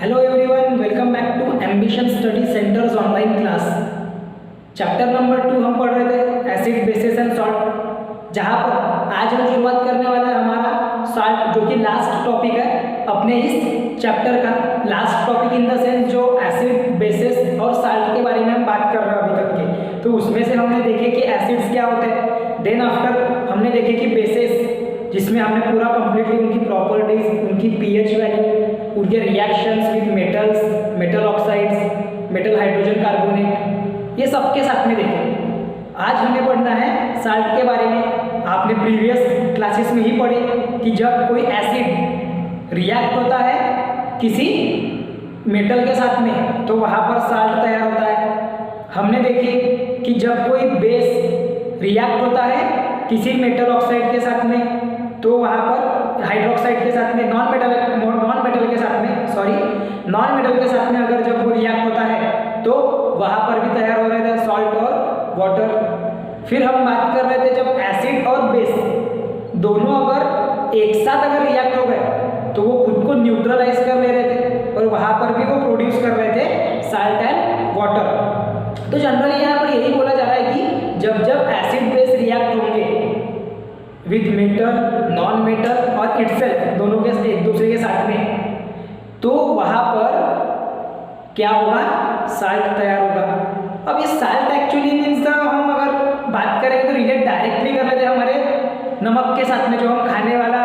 Hello everyone, welcome back to ambition study centres online class. Chapter number 2 हम पढ़ रहे थे एसिड बेसिस एंड सॉल्ट, जहाँ पर आज हम शुरुआत करने वाला है हमारा सॉल्ट, जो कि लास्ट टॉपिक है अपने इस चैप्टर का। Last topic in the sense जो एसिड बेसिस और सॉल्ट के बारे में हम बात कर रहे हैं अभी तक के, तो उसमें से हमने देखे कि एसिड्स क्या होते हैं, देन आफ्टर हमने देखे कि बेसिस, जिसमें हमने पूरा कंप्लीटली उनकी प्रॉपर्टीज, उनकी पीएच वैल्यू, उनके reactions with metals, metal oxides, metal hydrogen carbonate, ये सब के साथ में देखें। आज हमें पढ़ना है साल्ट के बारे में। आपने प्रीवियस क्लासेस में ही पढ़े कि जब कोई एसिड रिएक्ट होता है किसी मेटल के साथ में तो वहाँ पर साल्ट तैयार होता है। हमने देखे कि जब कोई बेस रिएक्ट होता है किसी मेटल ऑक्साइड के साथ में तो वहाँ पर हाइड्रोक्साइड के साथ में, नॉन मेटल के साथ में अगर जब वो रिएक्ट होता है तो वहाँ पर भी तैयार हो रहे थे सॉल्ट और वाटर। फिर हम बात कर रहे थे जब एसिड और बेस दोनों अगर एक साथ अगर रिएक्ट हो गए तो वो खुद को न्यूट्रलाइज कर ले रहे थे और वहाँ पर भी वो प्रोड्यूस कर रहे थे साल्ट एंड वाटर। तो जनरली यहाँ पर यही बोला जा रहा है कि जब जब एसिड बेस रिएक्ट होंगे विथ मेटल, नॉन मेटल और इटसेल्फ, दोनों के एक दूसरे के साथ में, तो वहाँ पर क्या होगा, साल्ट तैयार होगा। अब ये साल्ट एक्चुअली मीन्स हम अगर बात करें तो रिलेट डायरेक्टली कर लेते हैं हमारे नमक के साथ में, जो हम खाने वाला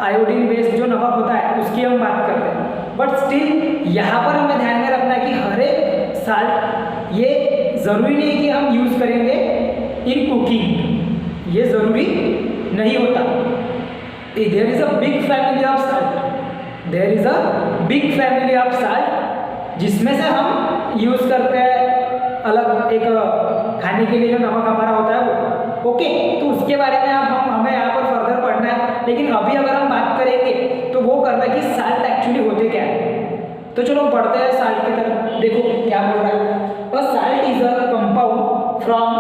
आयोडीन बेस्ड जो नमक होता है उसकी हम बात करते हैं। बट स्टिल यहाँ पर हमें ध्यान में रखना है कि हर एक साल्ट ये ज़रूरी नहीं है कि हम यूज़ करेंगे इन कुकिंग, ये ज़रूरी नहीं होता। There is a big family of salt, there is a big family of salt, जिसमें से हम यूज़ करते हैं अलग एक खाने के लिए जो नमक हमारा होता है वो। ओके, तो उसके बारे में हमें यहाँ पर फर्दर पढ़ना है, लेकिन अभी अगर हम बात करेंगे तो वो करना है कि साल्ट एक्चुअली होते क्या है। तो चलो पढ़ते हैं साल्ट की तरफ। देखो क्या बोल रहा है, salt is a compound from,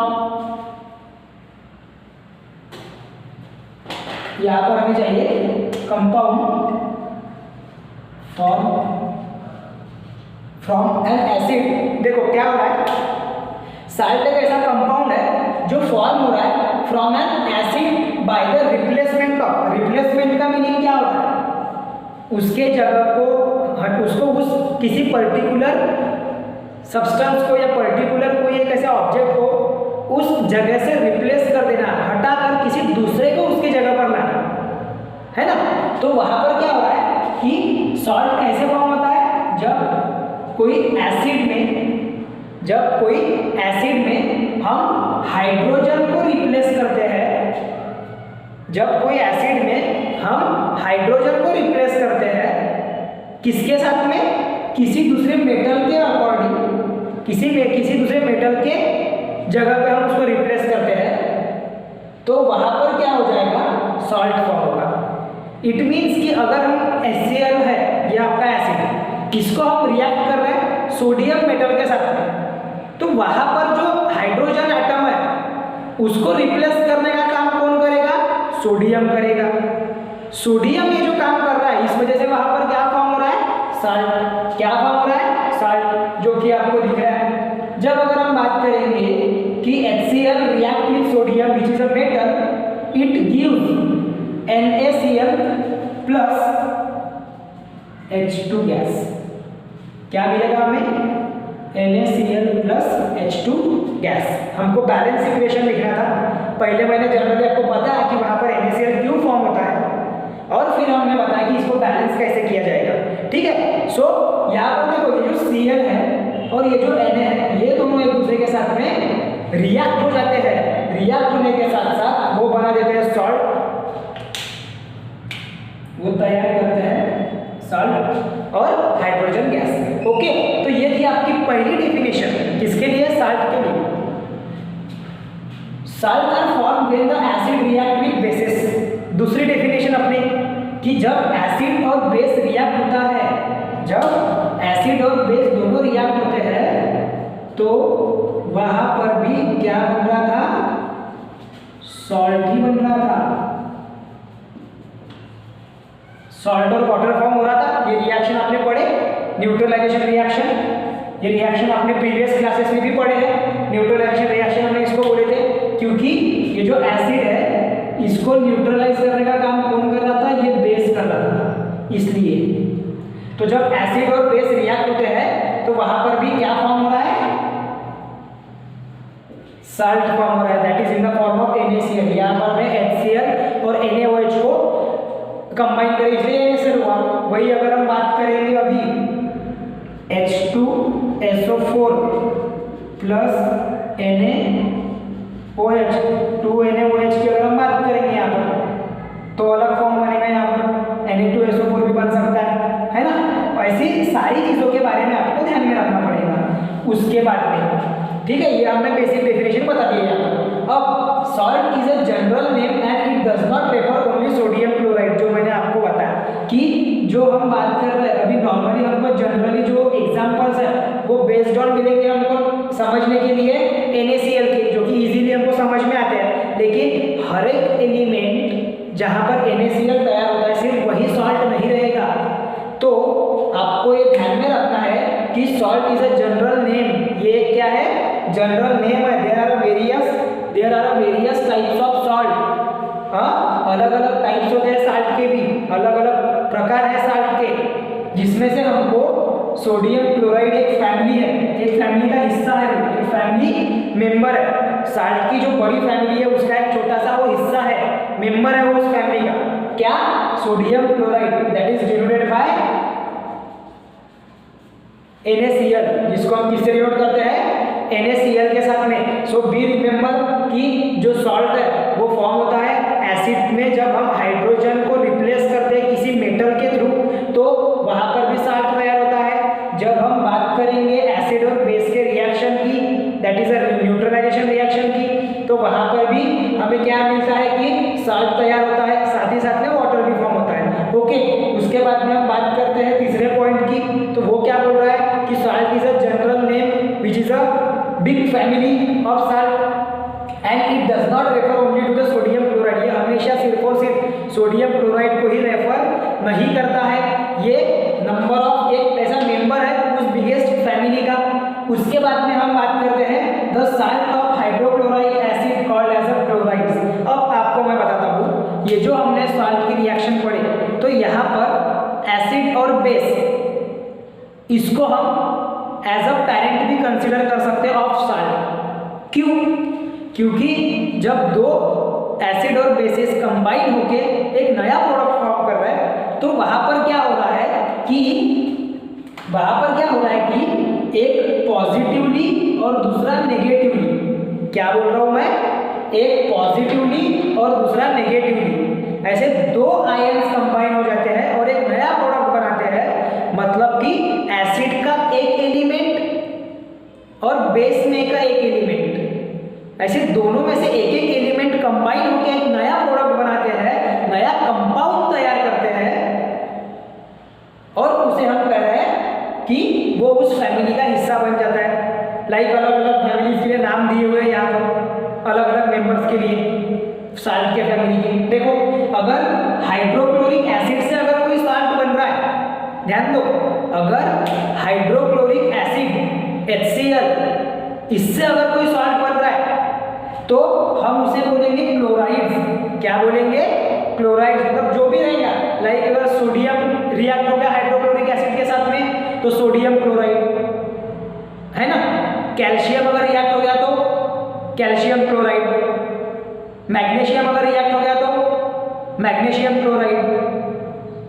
यहाँ पर हमें चाहिए कंपाउंड फ्रॉम एन एसिड। देखो क्या हो रहा है, साल्ट एक ऐसा कंपाउंड है जो फॉर्म हो रहा है from N acid by the replacement of, replacement का मीनिंग क्या होता है, उसके जगह को उसको उस किसी पर्टिकुलर सब्सटेंस को या पर्टिकुलर कोई एक ऐसा ऑब्जेक्ट को उस जगह से रिप्लेस कर देना, हटाकर किसी दूसरे को उसकी जगह पर लाना, है ना। तो वहां पर क्या हो रहा है कि सॉल्ट कैसे फॉर्म होता है, जब कोई एसिड में हम हाइड्रोजन को रिप्लेस करते हैं, जब कोई एसिड में हम हाइड्रोजन को रिप्लेस करते हैं किसके साथ में, किसी दूसरे मेटल के अकॉर्डिंग, किसी दूसरे मेटल के जगह पे हम उसको रिप्लेस करते हैं, तो वहां पर क्या हो जाएगा, सॉल्ट फॉर्म होगा। इट मीन्स कि अगर हम HCl है, ये आपका एसिड, इसको हम रिएक्ट कर रहे हैं सोडियम मेटल के साथ में, तो वहां पर जो हाइड्रोजन एटम है उसको रिप्लेस करने का काम कौन करेगा, सोडियम करेगा। सोडियम ये जो काम कर रहा है, इस वजह से वहां पर क्या फॉर्म हो रहा है, साल्ट। क्या फॉर्म हो रहा है, साल्ट, जो कि आपको दिख रहा है। जब अगर हम बात करेंगे कि HCl react with sodium which is a metal, it gives NaCl plus H2 gas. क्या मिलेगा हमें, NaCl plus H2 गैस। हमको बैलेंस इक्वेशन लिखना था, पहले मैंने जनरली आपको बताया कि वहाँ पर NaCl क्यों फॉर्म होता है और फिर हमने बताया कि इसको बैलेंस कैसे किया जाएगा, ठीक है। सो यहाँ पर देखो ये जो Cl है और ये जो Na है, ये दोनों एक दूसरे के साथ में रिएक्ट हो जाते हैं, रिएक्ट होने के साथ साथ वो बना देते हैं सॉल्ट, वो तैयार करते हैं सॉल्ट और हाइड्रोजन गैस। ओके, तो ये थी आपकी पहली डेफिनेशन, किसके लिए, साल्ट के लिए। Salt are form when the acid react with bases. दूसरी डेफिनेशन अपनी कि जब एसिड और बेस रिएक्ट होता है, जब एसिड और बेस दोनों रिएक्ट होते हैं तो वहां पर भी क्या बन रहा था, सॉल्ट ही बन रहा था, सॉल्ट और वाटर फॉर्म हो रहा था। ये रिएक्शन आपने पढ़े न्यूट्रलाइजेशन रिएक्शन। ये रिएक्शन आपने प्रीवियस क्लासेस में भी पढ़े हैं। न्यूट्रलाइजेशन रिएक्शन हमने इसको बोले थे क्योंकि ये जो एसिड है इसको न्यूट्रलाइज करने का काम कौन कर रहा था, ये बेस कर रहा था, इसलिए। तो जब एसिड और बेस रिएक्ट होते हैं तो वहां पर भी क्या फॉर्म हो रहा है, साल्ट फॉर्म हो रहा है, that is in the form of NaCl। यहाँ पर मैं HCl और NaOH को कंबाइन करें इसलिए NaCl हुआ। वही अगर हम बात करेंगे अभी H2SO4 प्लस NaOH, 2NaOH की अगर हम बात करेंगे यहाँ पर तो अलग फॉर्म बनेगा, यहाँ पर Na2SO4 भी बन सकता है ना। ऐसी सारी चीज़ों के बारे में आपको ध्यान में रखना पड़ेगा उसके बाद में, ठीक है। ये हमने बेसिक डेफिनेशन बता दिया यहाँ पर। अब salt is a general name and it does not refer only sodium chloride, जो मैंने आपको बताया कि जो हम बात कर रहे हैं अभी नॉर्मली हमको जनरली जो एग्जांपल्स है वो बेस्ड ऑन मिलेंगे हमको समझने के लिए NaCl के, जो कि इजीली हमको समझ में आते हैं। लेकिन हर एक एलिमेंट जहाँ पर NaCl तैयार होता है सिर्फ वही सॉल्ट नहीं रहेगा। तो आपको ये ध्यान में रखना है कि salt is a general name. ये क्या है, जनरल नेम है। There are various types of salt. अलग अलग टाइप्स होते हैं साल्ट के भी, अलग अलग प्रकार है साल्ट के, जिसमें से हमको सोडियम क्लोराइड एक फैमिली है, एक फैमिली का हिस्सा है, एक फैमिली मेंबर है। साल्ट की जो बड़ी फैमिली है उसका एक छोटा सा वो हिस्सा है, मेंबर है वो उस फैमिली का, क्या, sodium chloride, that is denoted by NaCl, जिसको हम किससे डिनोट करते हैं, NaCl के साथ में। सो बी रिमेंबर कि जो सॉल्ट है वो फॉर्म होता है एसिड में जब हम हाइड्रोजन को रिप्लेस करते हैं किसी मेटल के थ्रू, तो वहां पर भी सॉल्ट तैयार होता है। जब हम बात करेंगे एसिड और बेस के रिएक्शन की, that is a neutralisation reaction की, तो वहां पर भी हमें क्या मिलता है कि सॉल्ट तैयार होता है, साथ ही साथ में वाटर भी फॉर्म होता है। ओके, उसके बाद में हम बात करते हैं तीसरे पॉइंट की, तो वो क्या बोल रहा है कि salt is a general name which is a big family of salt and it does not refer only to the sodium chloride. ये हमेशा सिर्फ और सिर्फ सोडियम क्लोराइड को ही रेफर नहीं करता है, ये नंबर ऑफ एक ऐसा मेंबर है उस बिगेस्ट फैमिली का। उसके बाद में हम बात करते हैं the salt of hydrochloric acid called as a chlorides. अब आपको मैं बताता हूँ, ये जो हमने सॉल्ट की रिएक्शन पढ़े, तो यहाँ पर एसिड और बेस, इसको हम एज अ पैरेंट भी कंसिडर कर सकते हैं ऑफ सॉल्ट। क्यों? क्योंकि जब दो एसिड और बेसिस कंबाइन होके एक नया प्रोडक्ट फॉर्म कर रहा है, तो वहां पर क्या हो रहा है कि एक पॉजिटिवली और दूसरा नेगेटिवली, क्या बोल रहा हूं मैं, एक पॉजिटिवली और दूसरा नेगेटिवली, ऐसे दो आयंस कंबाइन हो जाते हैं और एक नया प्रोडक्ट बनाते हैं। मतलब कि एसिड का एक एलिमेंट और बेस में का एक एलिमेंट, ऐसे दोनों में से एक एक एलिमेंट कंबाइन होकर एक नया प्रोडक्ट बनाते हैं, नया कंपाउंड तैयार करते हैं, और उसे हम कह रहे हैं कि वो उस फैमिली का हिस्सा बन जाता है। लाइक अलग अलग फैमिलीज के लिए नाम दिए हुए हैं यहाँ पर, अलग अलग मेंबर्स के लिए साल्ट के फैमिली के। देखो, अगर हाइड्रोक्लोरिक एसिड से अगर कोई साल्ट बन रहा है, ध्यान दो, अगर हाइड्रोक्लोरिक एसिड HCl इससे अगर कोई सॉल्ट बन रहा है तो हम उसे बोलेंगे क्लोराइड्स। क्या बोलेंगे? क्लोराइड्स। मतलब जो भी रहेगा, लाइक अगर सोडियम रिएक्ट हो गया हाइड्रोक्लोरिक एसिड के साथ में तो सोडियम क्लोराइड है ना। कैल्शियम अगर रिएक्ट हो गया तो कैल्शियम क्लोराइड, मैग्नीशियम अगर रिएक्ट हो गया तो मैग्नीशियम क्लोराइड।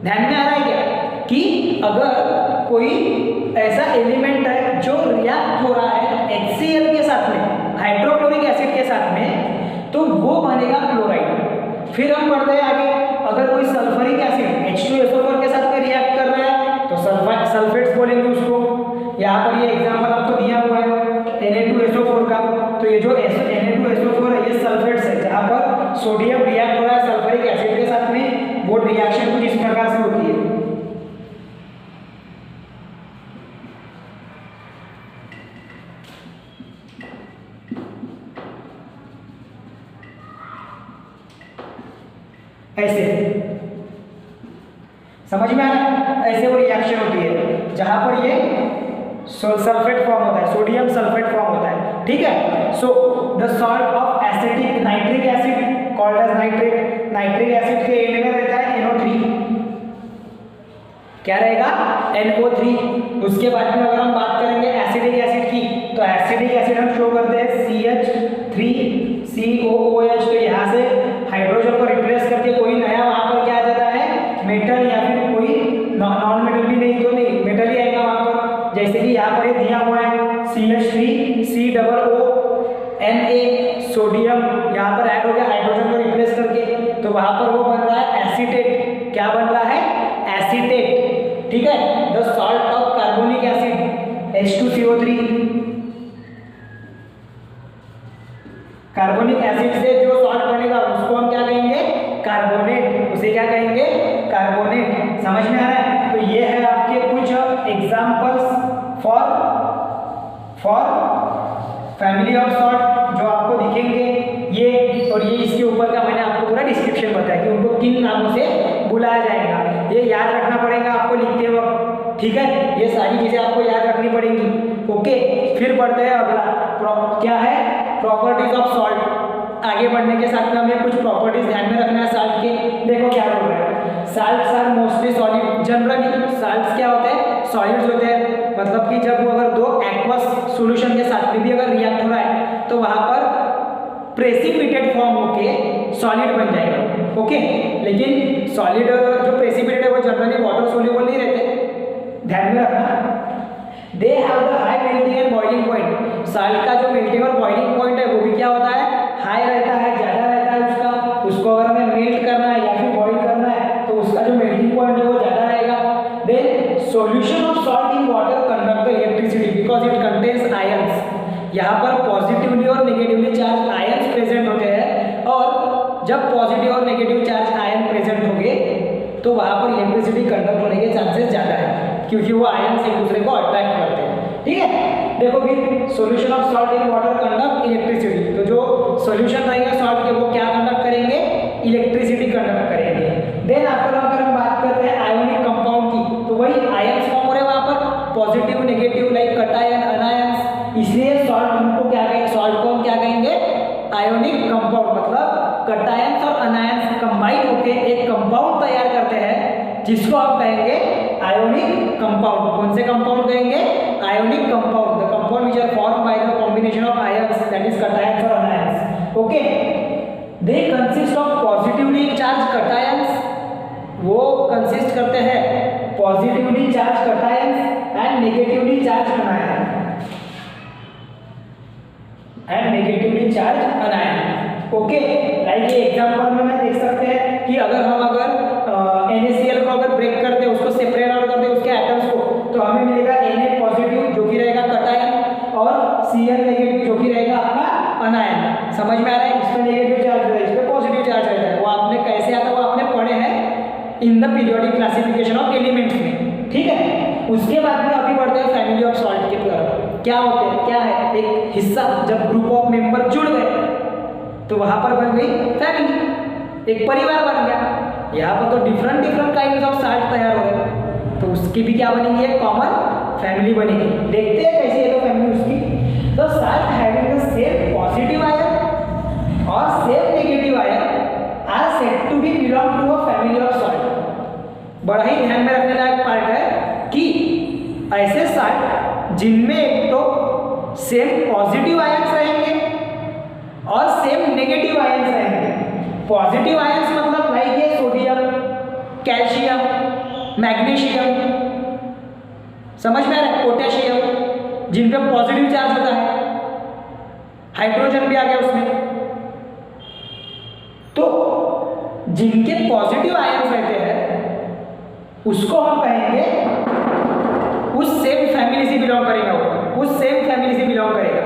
ध्यान में आ रहा है क्या कि अगर कोई ऐसा एलिमेंट है जो रिएक्ट हो रहा है HCl के साथ में, हाइड्रोक्लोरिक एसिड के साथ में, तो वो बनेगा क्लोराइड। फिर हम बढ़ते हैं आगे, अगर कोई सल्फ्यूरिक एसिड H2SO4 के साथ में रिएक्ट कर रहा है तो सल्फेट्स बोलेंगे उसको। यहाँ पर ये एग्जांपल आपको दिया हुआ है Na2SO4 का, तो ये जो Na2SO4 है ये सल्फेट्स है, जहाँ पर सोडियम रिएक्ट हो रहा है सल्फ्यूरिक एसिड के साथ में। वो रिएक्शन कुछ इस प्रकार से होती है। ऐसे समझ में आ रहा है? ऐसे वो रिएक्शन होती है जहां पर ये सल्फेट फॉर्म होता है, सोडियम सल्फेट फॉर्म होता है, ठीक है। So the salt of acetic nitric acid called as nitrate, nitric acid के एंड में रहता है NO3, क्या रहेगा NO3। उसके बाद में अगर हम बात करेंगे एसिडिक एसिड की, तो एसिडिक एसिड हम शो करते हैं CH3COOH, तो यहाँ से हाइड्रोजन को रिप्लेस करके कोई नया वहां पर क्या आ जाता है, मेटल या फिर कोई नॉन मेटल भी नहीं, तो नहीं मेटल ही आएगा वहां पर। जैसे कि यहाँ पर दिया हुआ है CH3COONA, सोडियम यहाँ पर ऐड हो गया हाइड्रोजन को रिप्लेस करके, तो वहां पर वो बन रहा है एसीटेट। क्या बन रहा है? एसीटेट, ठीक है। The salt of carbonic acid H2CO3, carbonic acid से जो सॉल्ट बनेगा उसको हम क्या कहेंगे? कार्बोनेट। उसे क्या कहेंगे? कार्बोनेट। समझ में आ रहा है? तो ये है आपके कुछ examples for family of salt जो आपको दिखेंगे ये, और ये इसके ऊपर का मैंने आपको पूरा डिस्क्रिप्शन बताया कि उनको किन नामों से बुलाया जाएगा। ये याद रखना पड़ेगा आपको लिखते वक्त, ठीक है। ये सारी चीजें आपको याद रखनी पड़ेंगी, ओके। फिर बढ़ते हैं अगला, क्या है? Properties of salt. आगे बढ़ने के साथ में हमें कुछ प्रॉपर्टीज ध्यान में रखना है साल्ट के। देखो क्या बोल रहा है, salts are mostly solid. Generally salts क्या होते हैं? सॉलिड्स होते हैं। मतलब कि जब अगर दो एक्वस सॉल्यूशन के साथ में भी अगर रिएक्ट हो रहा है तो वहां पर प्रेसिपिटेट फॉर्म होके सॉलिड बन जाएगा, ओके। लेकिन सॉलिड जो प्रेसिपिटेट है वो जनरली वाटर सोल्यूबल नहीं रहते, ध्यान में रखना। They have the high melting and boiling point. Salt का जो मेल्टिंग और बॉइलिंग पॉइंट है वो भी क्या होता है? हाई रहता है, ज्यादा रहता है उसका। उसको अगर हमें मेल्ट करना है या फिर बॉइल करना है तो उसका जो मेल्टिंग पॉइंट है वो ज्यादा रहेगा। Then solution of salt in water conduct the electricity because it contains ions. यहाँ पर पॉजिटिवली और नेगेटिवली चार्ज आयंस प्रेजेंट होते हैं, और जब पॉजिटिव और नेगेटिव चार्ज आयन प्रेजेंट होंगे तो वहां पर इलेक्ट्रिसिटी कंडक्ट होने के चांसेस ज्यादा है, क्योंकि वो आयंस एक दूसरे को अट्रैक्ट करते हैं, ठीक है। देखो फिर solution of salt in water conduct electricity. तो जो सॉल्यूशन रहेगा सॉल्ट के वो क्या कंडक्ट करेंगे? इलेक्ट्रिसिटी कंडक्ट करेंगे। देन आफ्टर अगर हम बात करते हैं आयोनिक कंपाउंड की, तो वही आयंस फॉर्म हो रहे वहां पर positive negative like cation anions, इसलिए सॉल्ट हमको क्या कहेंगे? सॉल्ट को हम क्या कहेंगे? Ionic compound. मतलब कटायंस और अनायंस कंबाइन होकर एक कंपाउंड तैयार करते हैं जिसको आप कहेंगे आयोनिक कंपाउंड। कौन से कंपाउंड कहेंगे? Ionic compound. The compound which are formed by the combination of ions that is cations और anions, okay. They consist of positively charge cations, वो कंसिस्ट करते हैं positively charge cations and negatively charge anion, okay. Like ये example में देख सकते हैं कि अगर हम NaCl को अगर ब्रेक करते हैं, उसको सेपरेट आउट करते हैं उसके एटम्स को, तो हमें मिलेगा Na पॉजिटिव जो कि रहेगा कटायन और Cl नेगेटिव जो कि रहेगा आपका अनायन। समझ में आ रहा है? इसमें नेगेटिव चार्ज रहता है, इसमें पॉजिटिव चार्ज रहता है। वो आपने कैसे आता है वो आपने पढ़े हैं in the periodic classification of elements में, ठीक है। उसके बाद में अभी बढ़ते हैं फैमिली ऑफ सॉल्ट के तरफ। क्या होते हैं? क्या है? एक हिस्सा जब ग्रुप ऑफ मेंबर जुड़ गए तो वहां पर बन गई फैमिली, एक परिवार बन गया। यहाँ पर तो डिफरेंट काइंड्स ऑफ साल्ट तैयार हो गए, तो उसकी भी क्या बनेगी? एक कॉमन फैमिली बनेगी। देखते हैं कैसी है तो फैमिली उसकी। तो salt having the same positive ion और same negative ion are said to be belong to a family of salt. बड़ा ही ध्यान में रखने लायक पार्ट है कि ऐसे साल्ट जिनमें एक तो सेम पॉजिटिव आयंस रहेंगे और सेम नेगेटिव आयंस रहेंगे। पॉजिटिव आयंस मतलब लाइक ये सोडियम, कैल्शियम, मैग्नीशियम, समझ में आ रहा है? पोटेशियम, जिन पे पॉजिटिव चार्ज होता है, हाइड्रोजन भी आ गया उसमें। तो जिनके पॉजिटिव आयंस रहते हैं उसको हम कहेंगे उस सेम फैमिली से बिलोंग करेगा, वो उस सेम फैमिली से बिलोंग करेगा।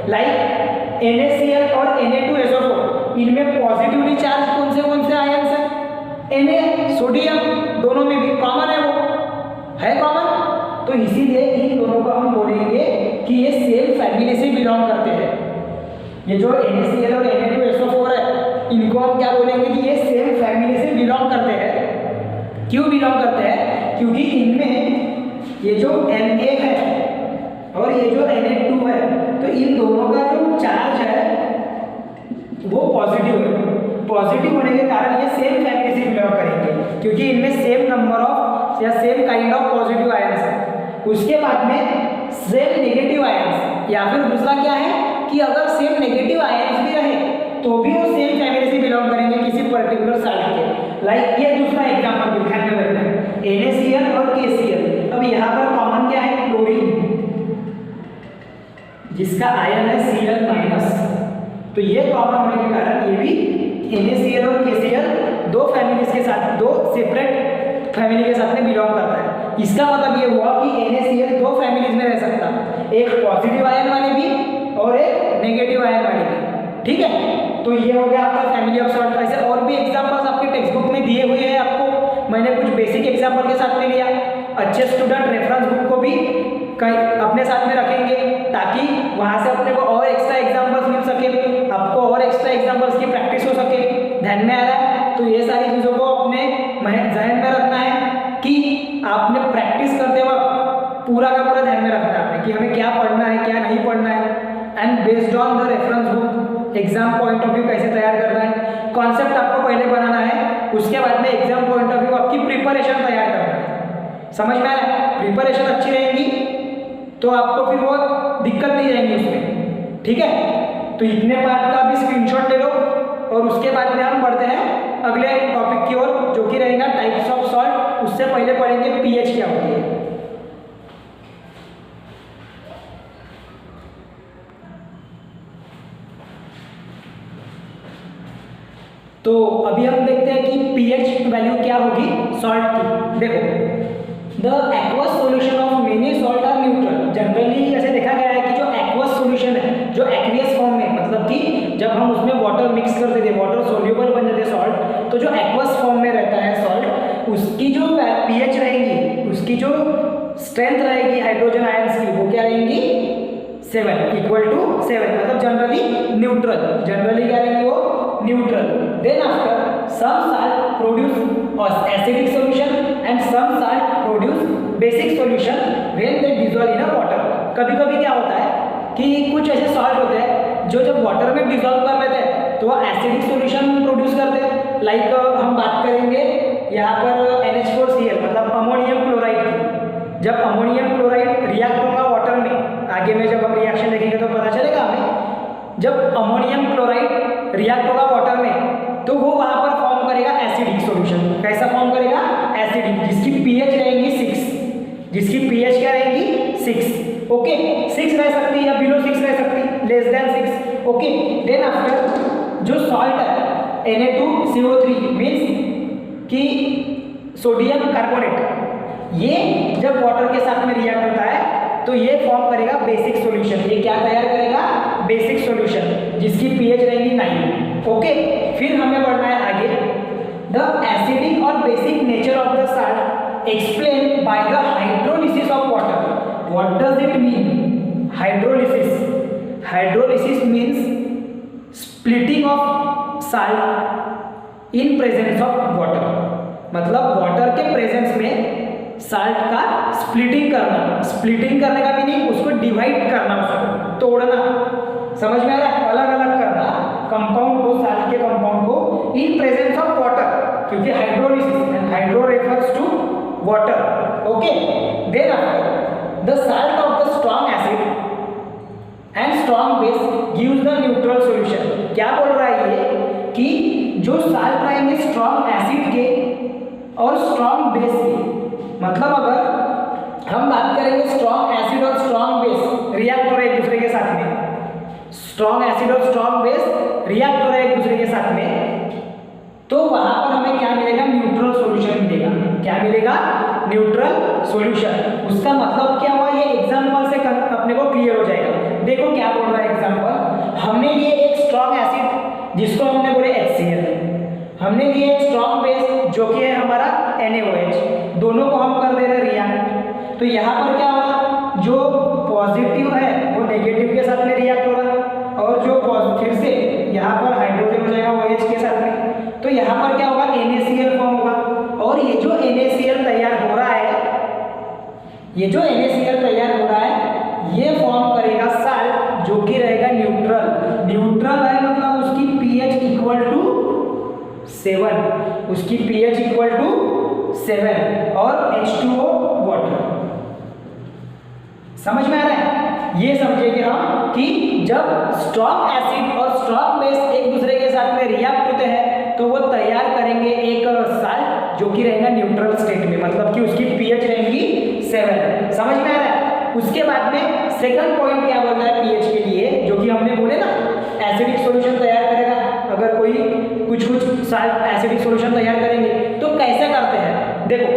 लाइक NaCl और Na2SO4, इनमें पॉजिटिवली चार्ज कौन से आयंस है? Na, सोडियम, दोनों में भी कॉमन है, वो है कॉमन। तो इसीलिए इन दोनों को हम बोलेंगे कि ये सेम फैमिली से बिलोंग करते हैं। ये जो NaCl और Na2SO4 है, इनको हम क्या बोलेंगे कि ये सेम फैमिली से बिलोंग करते हैं। क्यों बिलोंग करते हैं? क्योंकि इनमें ये जो Na है और ये जो Na2 है, तो इन दोनों का जो चार्ज है वो पॉजिटिव है। पॉजिटिव होने के कारण ये सेम फैमिली से बिलोंग करेंगे, क्योंकि इनमें सेम नंबर ऑफ या same kind of positive ions है। उसके बाद में सेम नेगेटिव आयंस, या फिर दूसरा क्या है कि अगर सेम नेगेटिव आयंस भी रहे तो भी वो सेम फैमिली से बिलोंग करेंगे किसी पर्टिकुलर साल्ट के। लाइक ये दूसरा एग्जांपल ध्यान में रखना है, NaCl और KCl। अब यहाँ पर कॉमन क्या है? क्लोरीन, जिसका आयन है Cl-, तो ये कॉमन होने के कारण ये भी NaCl और KCl दो फैमिलीज के साथ, दो सेपरेट फैमिली के साथ में बिलोंग करता है। इसका मतलब ये हुआ कि NaCl दो फैमिलीज में रह सकता है, एक पॉजिटिव आयन वाले भी और एक नेगेटिव आयन वाले भी। ठीक है, तो ये हो गया आपका फैमिली ऑफ सॉल्ट। ऐसे और भी एग्जांपल्स आपके टेक्स्ट बुक में दिए हुए हैं, आपको मैंने कुछ बेसिक एग्जांपल के साथ में लिया। अच्छे स्टूडेंट रेफरेंस बुक को भी कहीं अपने साथ में रखेंगे ताकि वहां से अपने को और एक्स्ट्रा एग्जांपल्स मिल सके, आपको और एक्स्ट्रा एग्जांपल्स की प्रैक्टिस हो सके। ध्यान में आ रहा है? तो ये सारी चीज़ों को अपने ध्यान में रखना है कि आपने प्रैक्टिस करते वक्त पूरा का पूरा ध्यान में रखना है आपने कि हमें क्या पढ़ना है, क्या नहीं पढ़ना है, and based on the reference book exam point of view कैसे तैयार करना है। कॉन्सेप्ट आपको पहले बनाना है, उसके बाद में एग्जाम पॉइंट ऑफ व्यू आपकी प्रिपरेशन तैयार करना है। समझ में आ रहा है? प्रिपरेशन अच्छी रहेगी तो आपको फिर वो दिक्कत नहीं रहेगी उसमें। ठीक है, तो इतने पार्ट का भी स्क्रीनशॉट ले लो और उसके बाद में हम बढ़ते हैं अगले टॉपिक की ओर, जो कि रहेगा टाइप्स ऑफ सॉल्ट। उससे पहले पढ़ेंगे पीएच क्या होती है। तो अभी हम देखते हैं कि पीएच वैल्यू क्या होगी सॉल्ट की। देखो, the aqueous solution of many salt are neutral. Generally ऐसे देखा गया है कि जो एक्वस सॉल्यूशन है, जो एक्वियस फॉर्म में, मतलब कि जब हम उसमें वाटर मिक्स करते थे, वाटर सोल्यूबल बन जाते सॉल्ट, तो जो एक्वस फॉर्म में रहता है सॉल्ट, उसकी जो पीएच रहेगी, उसकी जो स्ट्रेंथ रहेगी हाइड्रोजन आयंस की, वो क्या रहेंगी? 7 = 7, मतलब जनरली न्यूट्रल। जनरली क्या रहेगी वो? Neutral. Then after some salt produce acidic solution and some salt produce basic solution when they dissolve in water. कभी कभी क्या होता है कि कुछ ऐसे सॉल्ट होते हैं जो जब वाटर में डिसॉल्व कर लेते हैं तो वो एसिडिक सॉल्यूशन प्रोड्यूस करते हैं। लाइक हम बात करेंगे यहाँ पर NH4Cl, मतलब अमोनियम क्लोराइड की। जब अमोनियम क्लोराइड रिएक्ट होगा वाटर में, आगे में जब हम रिएक्शन देखेंगे तो पता चलेगा हमें, जब अमोनियम क्लोराइड रिएक्ट होगा वाटर में तो वो वहां पर फॉर्म करेगा एसिडिक सॉल्यूशन। कैसा फॉर्म करेगा? एसिडिक, जिसकी पीएच रहेगी 6। जिसकी पीएच क्या रहेगी? 6। ओके, 6 रह सकती है या बिलो 6 रह सकती है, less than 6। Okay, then after जो सॉल्ट है Na2CO3 मीन्स कि सोडियम कार्बोनेट, ये जब वाटर के साथ में रिएक्ट होता है तो ये फॉर्म करेगा बेसिक सॉल्यूशन। ये क्या तैयार करेगा? बेसिक सॉल्यूशन, जिसकी पीएच रहेगी 9। ओके, फिर हमें बढ़ना है आगे। द एसिडिक और basic nature of the salt explain by the hydrolysis of water. What does it mean? Hydrolysis. Hydrolysis means splitting of salt in presence of water, मतलब water के प्रेजेंस में साल्ट का स्प्लिटिंग करना। Splitting करने का meaning उसको divide करना, उसको तोड़ना। समझ में आ रहा है? अलग अलग करना कंपाउंड को, साल्ट के कंपाउंड को इन प्रेजेंस ऑफ वाटर, क्योंकि hydrolysis, hydro refers to water. Okay, then after the salt of the strong acid and strong base gives the neutral solution. क्या बोल रहा है ये कि जो साल्ट रहेंगे स्ट्रॉन्ग एसिड के और स्ट्रॉन्ग बेस के, मतलब अगर हम बात करेंगे स्ट्रॉन्ग एसिड और स्ट्रॉन्ग बेस रिएक्ट हो रहे एक दूसरे के साथ में, स्ट्रॉन्ग एसिड और स्ट्रॉन्ग बेस रिएक्ट हो रहे एक दूसरे के साथ में, तो वहां पर हमें क्या मिलेगा? न्यूट्रल सॉल्यूशन मिलेगा। क्या मिलेगा? Neutral solution. उसका मतलब क्या हुआ? ये एग्जांपल से अपने को क्लियर हो जाएगा। देखो क्या बोल रहा है एग्जांपल। हमने लिए एक स्ट्रॉन्ग एसिड जिसको हमने बोले HCl, हमने लिए एक स्ट्रॉन्ग बेस जो कि है हमारा NaOH, दोनों को हम कर दे रहे रिएक्ट। तो यहाँ पर क्या होगा? जो पॉजिटिव है वो नेगेटिव के साथ में रिएक्ट होगा और जो फिर से यहाँ पर हाइड्रोजन हो जाएगा OH के साथ में, तो यहाँ पर क्या होगा? NaCl फॉर्म होगा और और ये जो NaCl तैयार हो रहा है, ये जो NaCl तैयार हो रहा है ये फॉर्म करेगा साल्ट जो कि रहेगा न्यूट्रल। न्यूट्रल है मतलब उसकी pH इक्वल टू 7, उसकी pH इक्वल टू 7 और H2O वाटर। समझ में आ रहा है? ये समझेंगे हम कि जब स्ट्रॉन्ग एसिड और स्ट्रॉन्ग बेस एक दूसरे के साथ में रिएक्ट होते हैं तो वो तैयार करेंगे एक साल्ट जो कि रहेगा न्यूट्रल स्टेट में, मतलब कि उसकी pH रहेगी 7। समझ में आ रहा है? उसके बाद में सेकंड पॉइंट क्या बोल रहा है pH के लिए, जो कि हमने बोले ना एसिडिक सॉल्यूशन तैयार करेगा। अगर कोई कुछ साल्ट एसिडिक सॉल्यूशन तैयार करेंगे तो कैसे करते हैं, देखो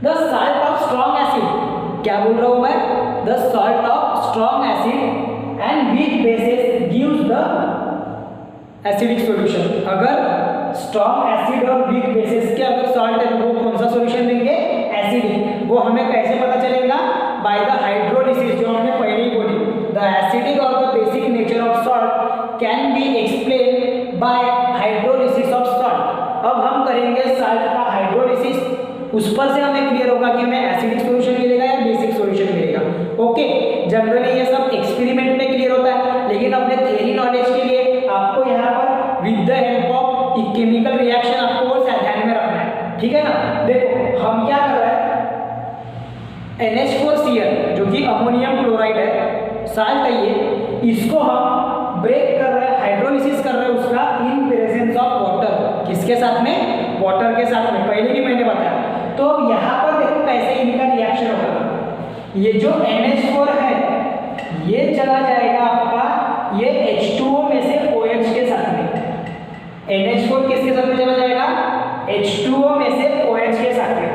the salt of strong acid, क्या बोल रहा हूं मैं, the salt of strong acid and weak bases gives the acidic solution. अगर स्ट्रॉन्ग एसिड और वीक बेसिस के अगर सॉल्ट है तो वो कौन सा सॉल्यूशन देंगे, एसिडिक। वो हमें कैसे पता चलेगा, बाय द हाइड्रोलिसिस, जो हमने पहले ही बोली। द एसिडिक और the basic nature of salt can be explain by hydrolysis of salt. अब हम करेंगे साल्ट का हाइड्रोलिसिस, उस पर से हमें क्लियर होगा कि हमें एसिडिक सॉल्यूशन मिलेगा या बेसिक सॉल्यूशन मिलेगा। ओके, जनरली ये सब एक्सपेरिमेंट में क्लियर होता है, लेकिन अपने थ्योरी नॉलेज के लिए आपको यहाँ पर with the help of chemical reaction आपको ध्यान में रखना है, ठीक है ना। देखो हम क्या कर रहे हैं, NH4Cl जो कि अमोनियम क्लोराइड है, साल्ट है ये, इसको हम ब्रेक कर रहे हैं, हाइड्रोलिसिस कर रहे हैं उसका इन प्रेजेंस ऑफ वाटर। किसके साथ में, वाटर के साथ में, पहले भी मैंने बताया। तो अब यहाँ पर देखो कैसे इनका रिएक्शन होगा। ये जो NH4 है ये चला जाएगा आपका ये H2O में से OH के साथ में। NH4 किसके साथ में चला जाएगा, H2O में से OH के साथ में।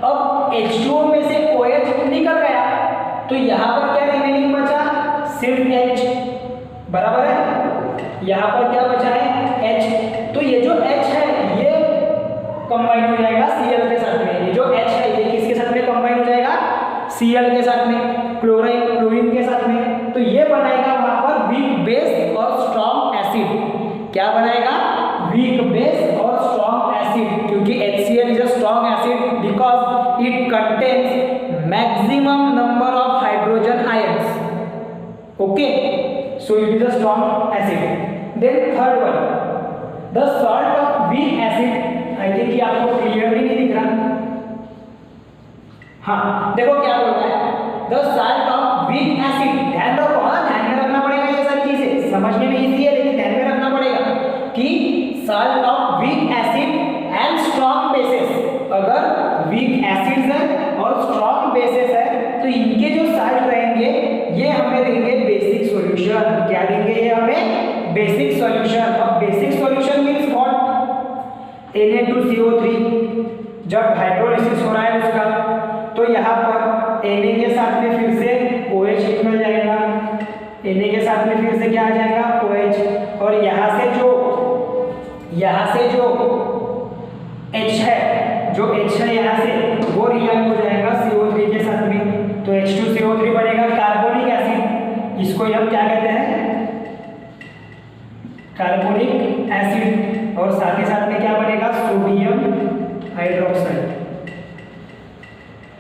अब H2O में से OH निकल गया तो यहाँ पर क्या रिमेनिंग बचा, सिर्फ H, बराबर है। यहाँ पर क्या बचा है, H। तो ये जो H है ये कंबाइन हो जाएगा Cl के साथ में। ये जो H है ये किसके साथ में कंबाइन हो जाएगा, Cl के साथ में, क्लोरीन के साथ में। तो ये बनाएगा वहां पर वीक बेस और स्ट्रॉन्ग एसिड। क्या बनाएगा, वीक बेस और स्ट्रॉन्ग एसिड, क्योंकि HCl is a strong acid because it contains maximum number of hydrogen ions. Okay, so it is a strong acid. Then third one, the salt of weak acid. I think ये आपको clearly नहीं दिख रहा। हाँ देखो क्या बोल रहा है, the salt of weak acid. ध्यान रखो, हाँ ध्यान में रखना पड़ेगा ये सारी चीजें, समझने में इजी है लेकिन ध्यान में रखना पड़ेगा कि salt of weak acid and strong bases. अगर वीक एसिड्स है और स्ट्रॉन्ग बेसिस है तो इनके जो सॉल्ट रहेंगे ये हमें देंगे बेसिक सॉल्यूशन। क्या देंगे ये हमें, बेसिक सॉल्यूशन। अब basic solution means what, Na2CO3 जब हाइड्रोलिसिस हो रहा है उसका, तो यहाँ पर Na के साथ में फिर से OH निकल जाएगा, Na के साथ में फिर से क्या आ जाएगा, OH। और यहाँ से जो H है, जो H है यहाँ से वो रिएक्ट हो जाएगा CO3 के साथ में, तो H2CO3 बनेगा कार्बोनिक एसिड। इसको हम क्या कहते हैं, कार्बोनिक एसिड। और साथ ही साथ में क्या बनेगा, सोडियम हाइड्रोक्साइड।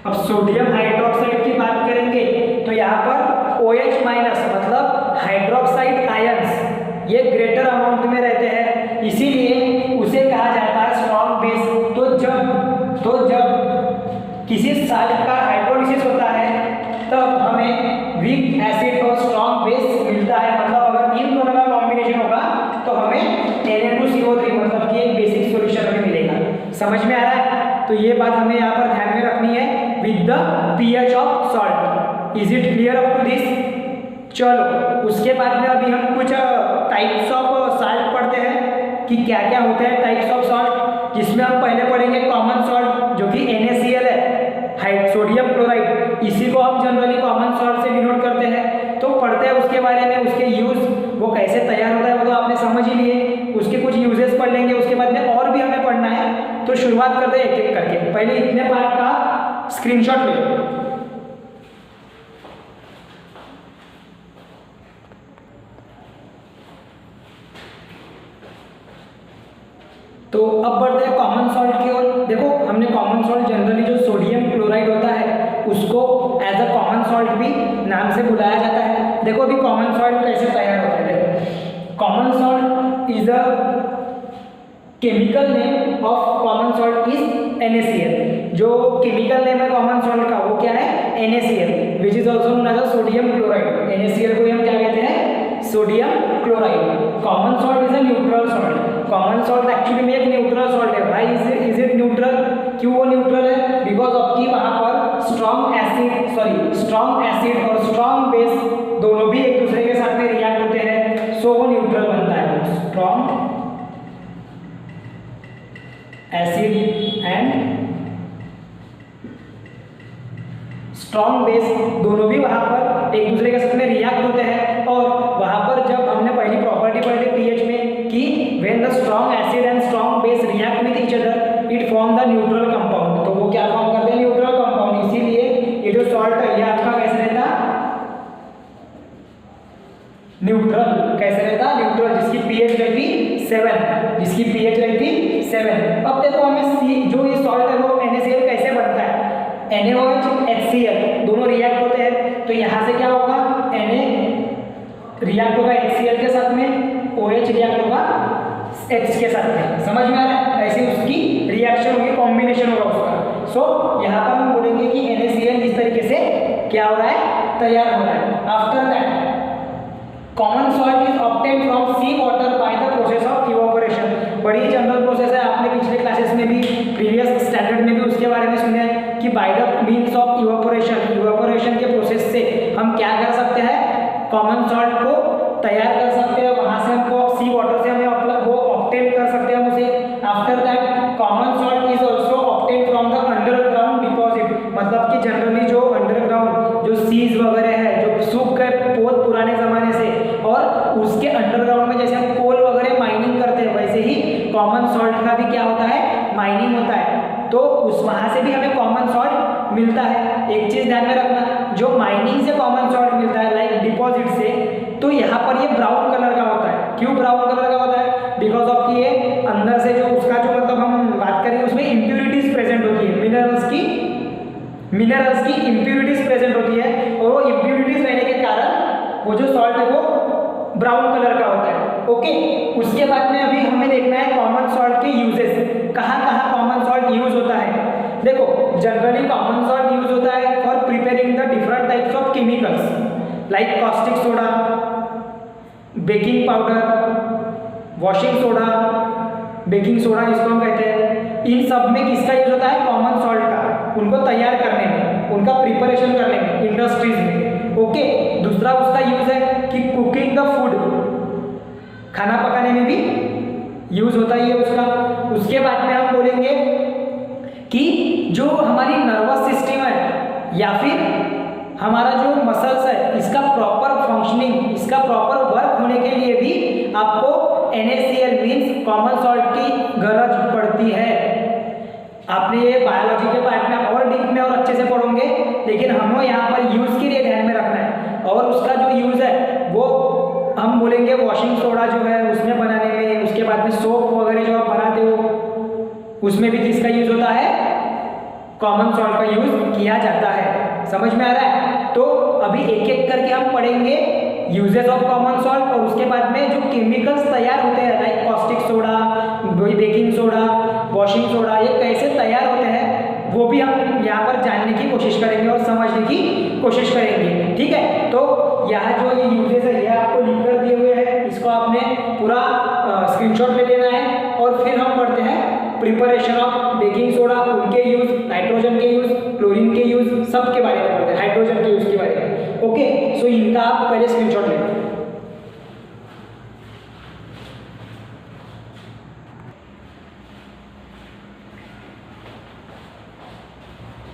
अब सोडियम हाइड्रोक्साइड की बात करेंगे तो यहाँ पर OH माइनस मतलब हाइड्रोक्साइड आयंस ये ग्रेटर अमाउंट में रहते हैं, इसीलिए उसे कहा जाता है स्ट्रॉन्ग बेस। तो जब किसी साल्ट का हाइड्रोलिसिस होता है तब हमें वीक एसिड और स्ट्रॉन्ग बेस मिलता है। मतलब अगर इन दोनों का कॉम्बिनेशन होगा तो हमें Na2CO3 मतलब कि एक बेसिक सॉल्यूशन हमें मिलेगा। समझ में आ रहा है? तो ये बात हमें यहाँ पर ध्यान में रखनी है with the pH of salt. Is it clear up to this? चलो उसके बाद में अभी हम कुछ टाइप्स ऑफ सॉल्ट पढ़ते हैं कि क्या क्या होते हैं टाइप्स ऑफ सॉल्ट, जिसमें हम पहले पढ़ेंगे कॉमन सॉल्ट जो कि NaCl है, सोडियम क्लोराइड। इसी को हम जनरली कॉमन सॉल्ट से डिनोट करते हैं। तो पढ़ते हैं उसके बारे में, उसके यूज, वो कैसे तैयार होता है वो तो आपने समझ ही लिए। उसके कुछ यूजेस पढ़ लेंगे, उसके बाद में और भी हमें पढ़ना है। तो शुरुआत करते हैं एक एक करके। पहले इतने पार्ट का स्क्रीनशॉट ले लो। तो अब बढ़ते हैं कॉमन सॉल्ट की ओर। नाम से बुलाया जाता है। देखो अभी कॉमन सॉल्ट कैसे तैयार होता है। देखो common salt is a chemical name of common salt is NaCl। जो केमिकल नेम है कॉमन सॉल्ट का वो क्या है, NaCl, which is also known as sodium chloride. NaCl को हम क्या कहते हैं, sodium chloride. Common salt is a neutral salt. Common salt actually में एक न्यूट्रल सॉल्ट है। भाई इज इट न्यूट्रल? क्यों वो न्यूट्रल है? बिकॉज ऑफ की वहां पर स्ट्रॉन्ग एसिड और स्ट्रॉन्ग बेस दोनों भी एक दूसरे के साथ में रिएक्ट होते हैं, सो वो न्यूट्रल बनता है। Strong acid and strong base दोनों भी वहां पर एक दूसरे के साथ में रिएक्ट होते हैं। और वहां पर जब हमने पहली प्रॉपर्टी पढ़ी थी पीएच में कि when the strong acid and strong base react with each other it form the neutral compound. तो वो क्या फॉर्म करते हैं, न्यूट्रल कंपाउंड। इसीलिए ये जो सॉल्ट है ये आपका कैसे रहता, न्यूट्रल। कैसे रहता, न्यूट्रल, जिसकी पीएच रहती 7, जिसकी पीएच रहती 7। अब देखो हमें जो ये सॉल्ट है वो NaCl कैसे बनता है, NaOH HCl दोनों रिएक्ट होते हैं। तो यहाँ से क्या होगा, Na रिएक्ट होगा HCl के साथ में, OH रिएक्ट होगा H के साथ में। समझ में आ रहा है? ऐसे उसकी रिएक्शन होगी, कॉम्बिनेशन होगा उसका। सो यहाँ पर हम बोलेंगे कि NaCl इस तरीके से क्या हो रहा है, तैयार हो रहा है। After that common salt is obtained from sea water by the process of evaporation. बड़ी जनरल प्रोसेस है, आपने पिछले क्लासेस में भी, प्रीवियस स्टैंडर्ड में भी उसके बारे में सुने हैं कि by the means of evaporation के प्रोसेस से हम क्या कर सकते हैं, कॉमन सॉल्ट को तैयार कर सकते हैं। वहां से हमको सी वाटर से हमें वो ऑब्टेन कर सकते हैं हम उसे। After that common salt is also obtain from the underground deposit. मतलब कि जनरली जो अंडरग्राउंड जो सीज वगैरह है जो सूख गए बहुत पुराने जमाने से, और उसके अंडरग्राउंड में जैसे हम कोल वगैरह माइनिंग करते हैं वैसे ही कॉमन सॉल्ट का भी क्या होता है, माइनिंग होता है। तो उस वहां से भी हमें कॉमन सॉल्ट मिलता है। एक चीज ध्यान में रखना, जो माइनिंग से कॉमन सॉल्ट मिलता है लाइक डिपॉजिट से, तो यहाँ पर ये ब्राउन कलर का होता है। क्यों ब्राउन कलर का होता है? बिकॉज ऑफ कि ये अंदर से जो उसका जो मतलब हम बात करें उसमें इम्प्यूरिटीज प्रेजेंट होती है, मिनरल्स की इम्प्यूरिटीज प्रेजेंट होती है, और वो इम्प्यूरिटीज रहने के कारण वो जो सॉल्ट है वो ब्राउन कलर का होता है। ओके, उसके बाद में अभी हमें देखना है कॉमन सॉल्ट के यूजेस, कहाँ कहाँ कॉमन सॉल्ट यूज होता है। देखो जनरली कॉमन सॉल्ट यूज होता है for preparing the different types of chemicals like caustic soda, baking powder, washing soda, baking soda जिसको हम कहते हैं। इन सब में किसका यूज होता है, कॉमन सॉल्ट का, उनको तैयार करने में, उनका प्रिपरेशन करने में इंडस्ट्रीज में। ओके, दूसरा उसका यूज है कि कुकिंग द फूड, खाना पकाने में भी यूज होता ही है उसका। उसके बाद में हम बोलेंगे कि जो हमारी नर्वस सिस्टम है या फिर हमारा जो मसल्स है, इसका प्रॉपर फंक्शनिंग, इसका प्रॉपर वर्क होने के लिए भी आपको NaCl मीन्स कॉमन सॉल्ट की गरज पड़ती है। आपने ये बायोलॉजी के पार्ट में और डीप में और अच्छे से पढ़ोगे, लेकिन हमें यहाँ पर यूज के लिए ध्यान में रखना है। और उसका जो यूज है वो हम बोलेंगे वॉशिंग सोडा जो है उसमें बनाने में, उसके बाद में सोप वगैरह जो आप बनाते हो उसमें भी किसका यूज होता है, कॉमन सॉल्ट का यूज किया जाता है। समझ में आ रहा है? तो अभी एक एक करके हम पढ़ेंगे यूजेस ऑफ कॉमन सॉल्ट, और उसके बाद में जो केमिकल्स तैयार होते हैं like caustic soda, baking soda, washing soda, ये कैसे तैयार होते हैं वो भी हम यहाँ पर जानने की कोशिश करेंगे और समझने की कोशिश करेंगे। ठीक है, तो यहाँ जो ये यूजेस है ये आपको लिख कर दिए हुए हैं, इसको आपने पूरा स्क्रीनशॉट ले लेना है। और फिर हम पढ़ते हैं प्रिपरेशन ऑफ बेकिंग सोडा, उनके यूज, नाइट्रोजन के यूज, क्लोरीन के यूज, सब के बारे में पढ़ते हैं, हाइड्रोजन के यूज के बारे में। ओके, सो इनका आप पहले स्क्रीनशॉट लेना।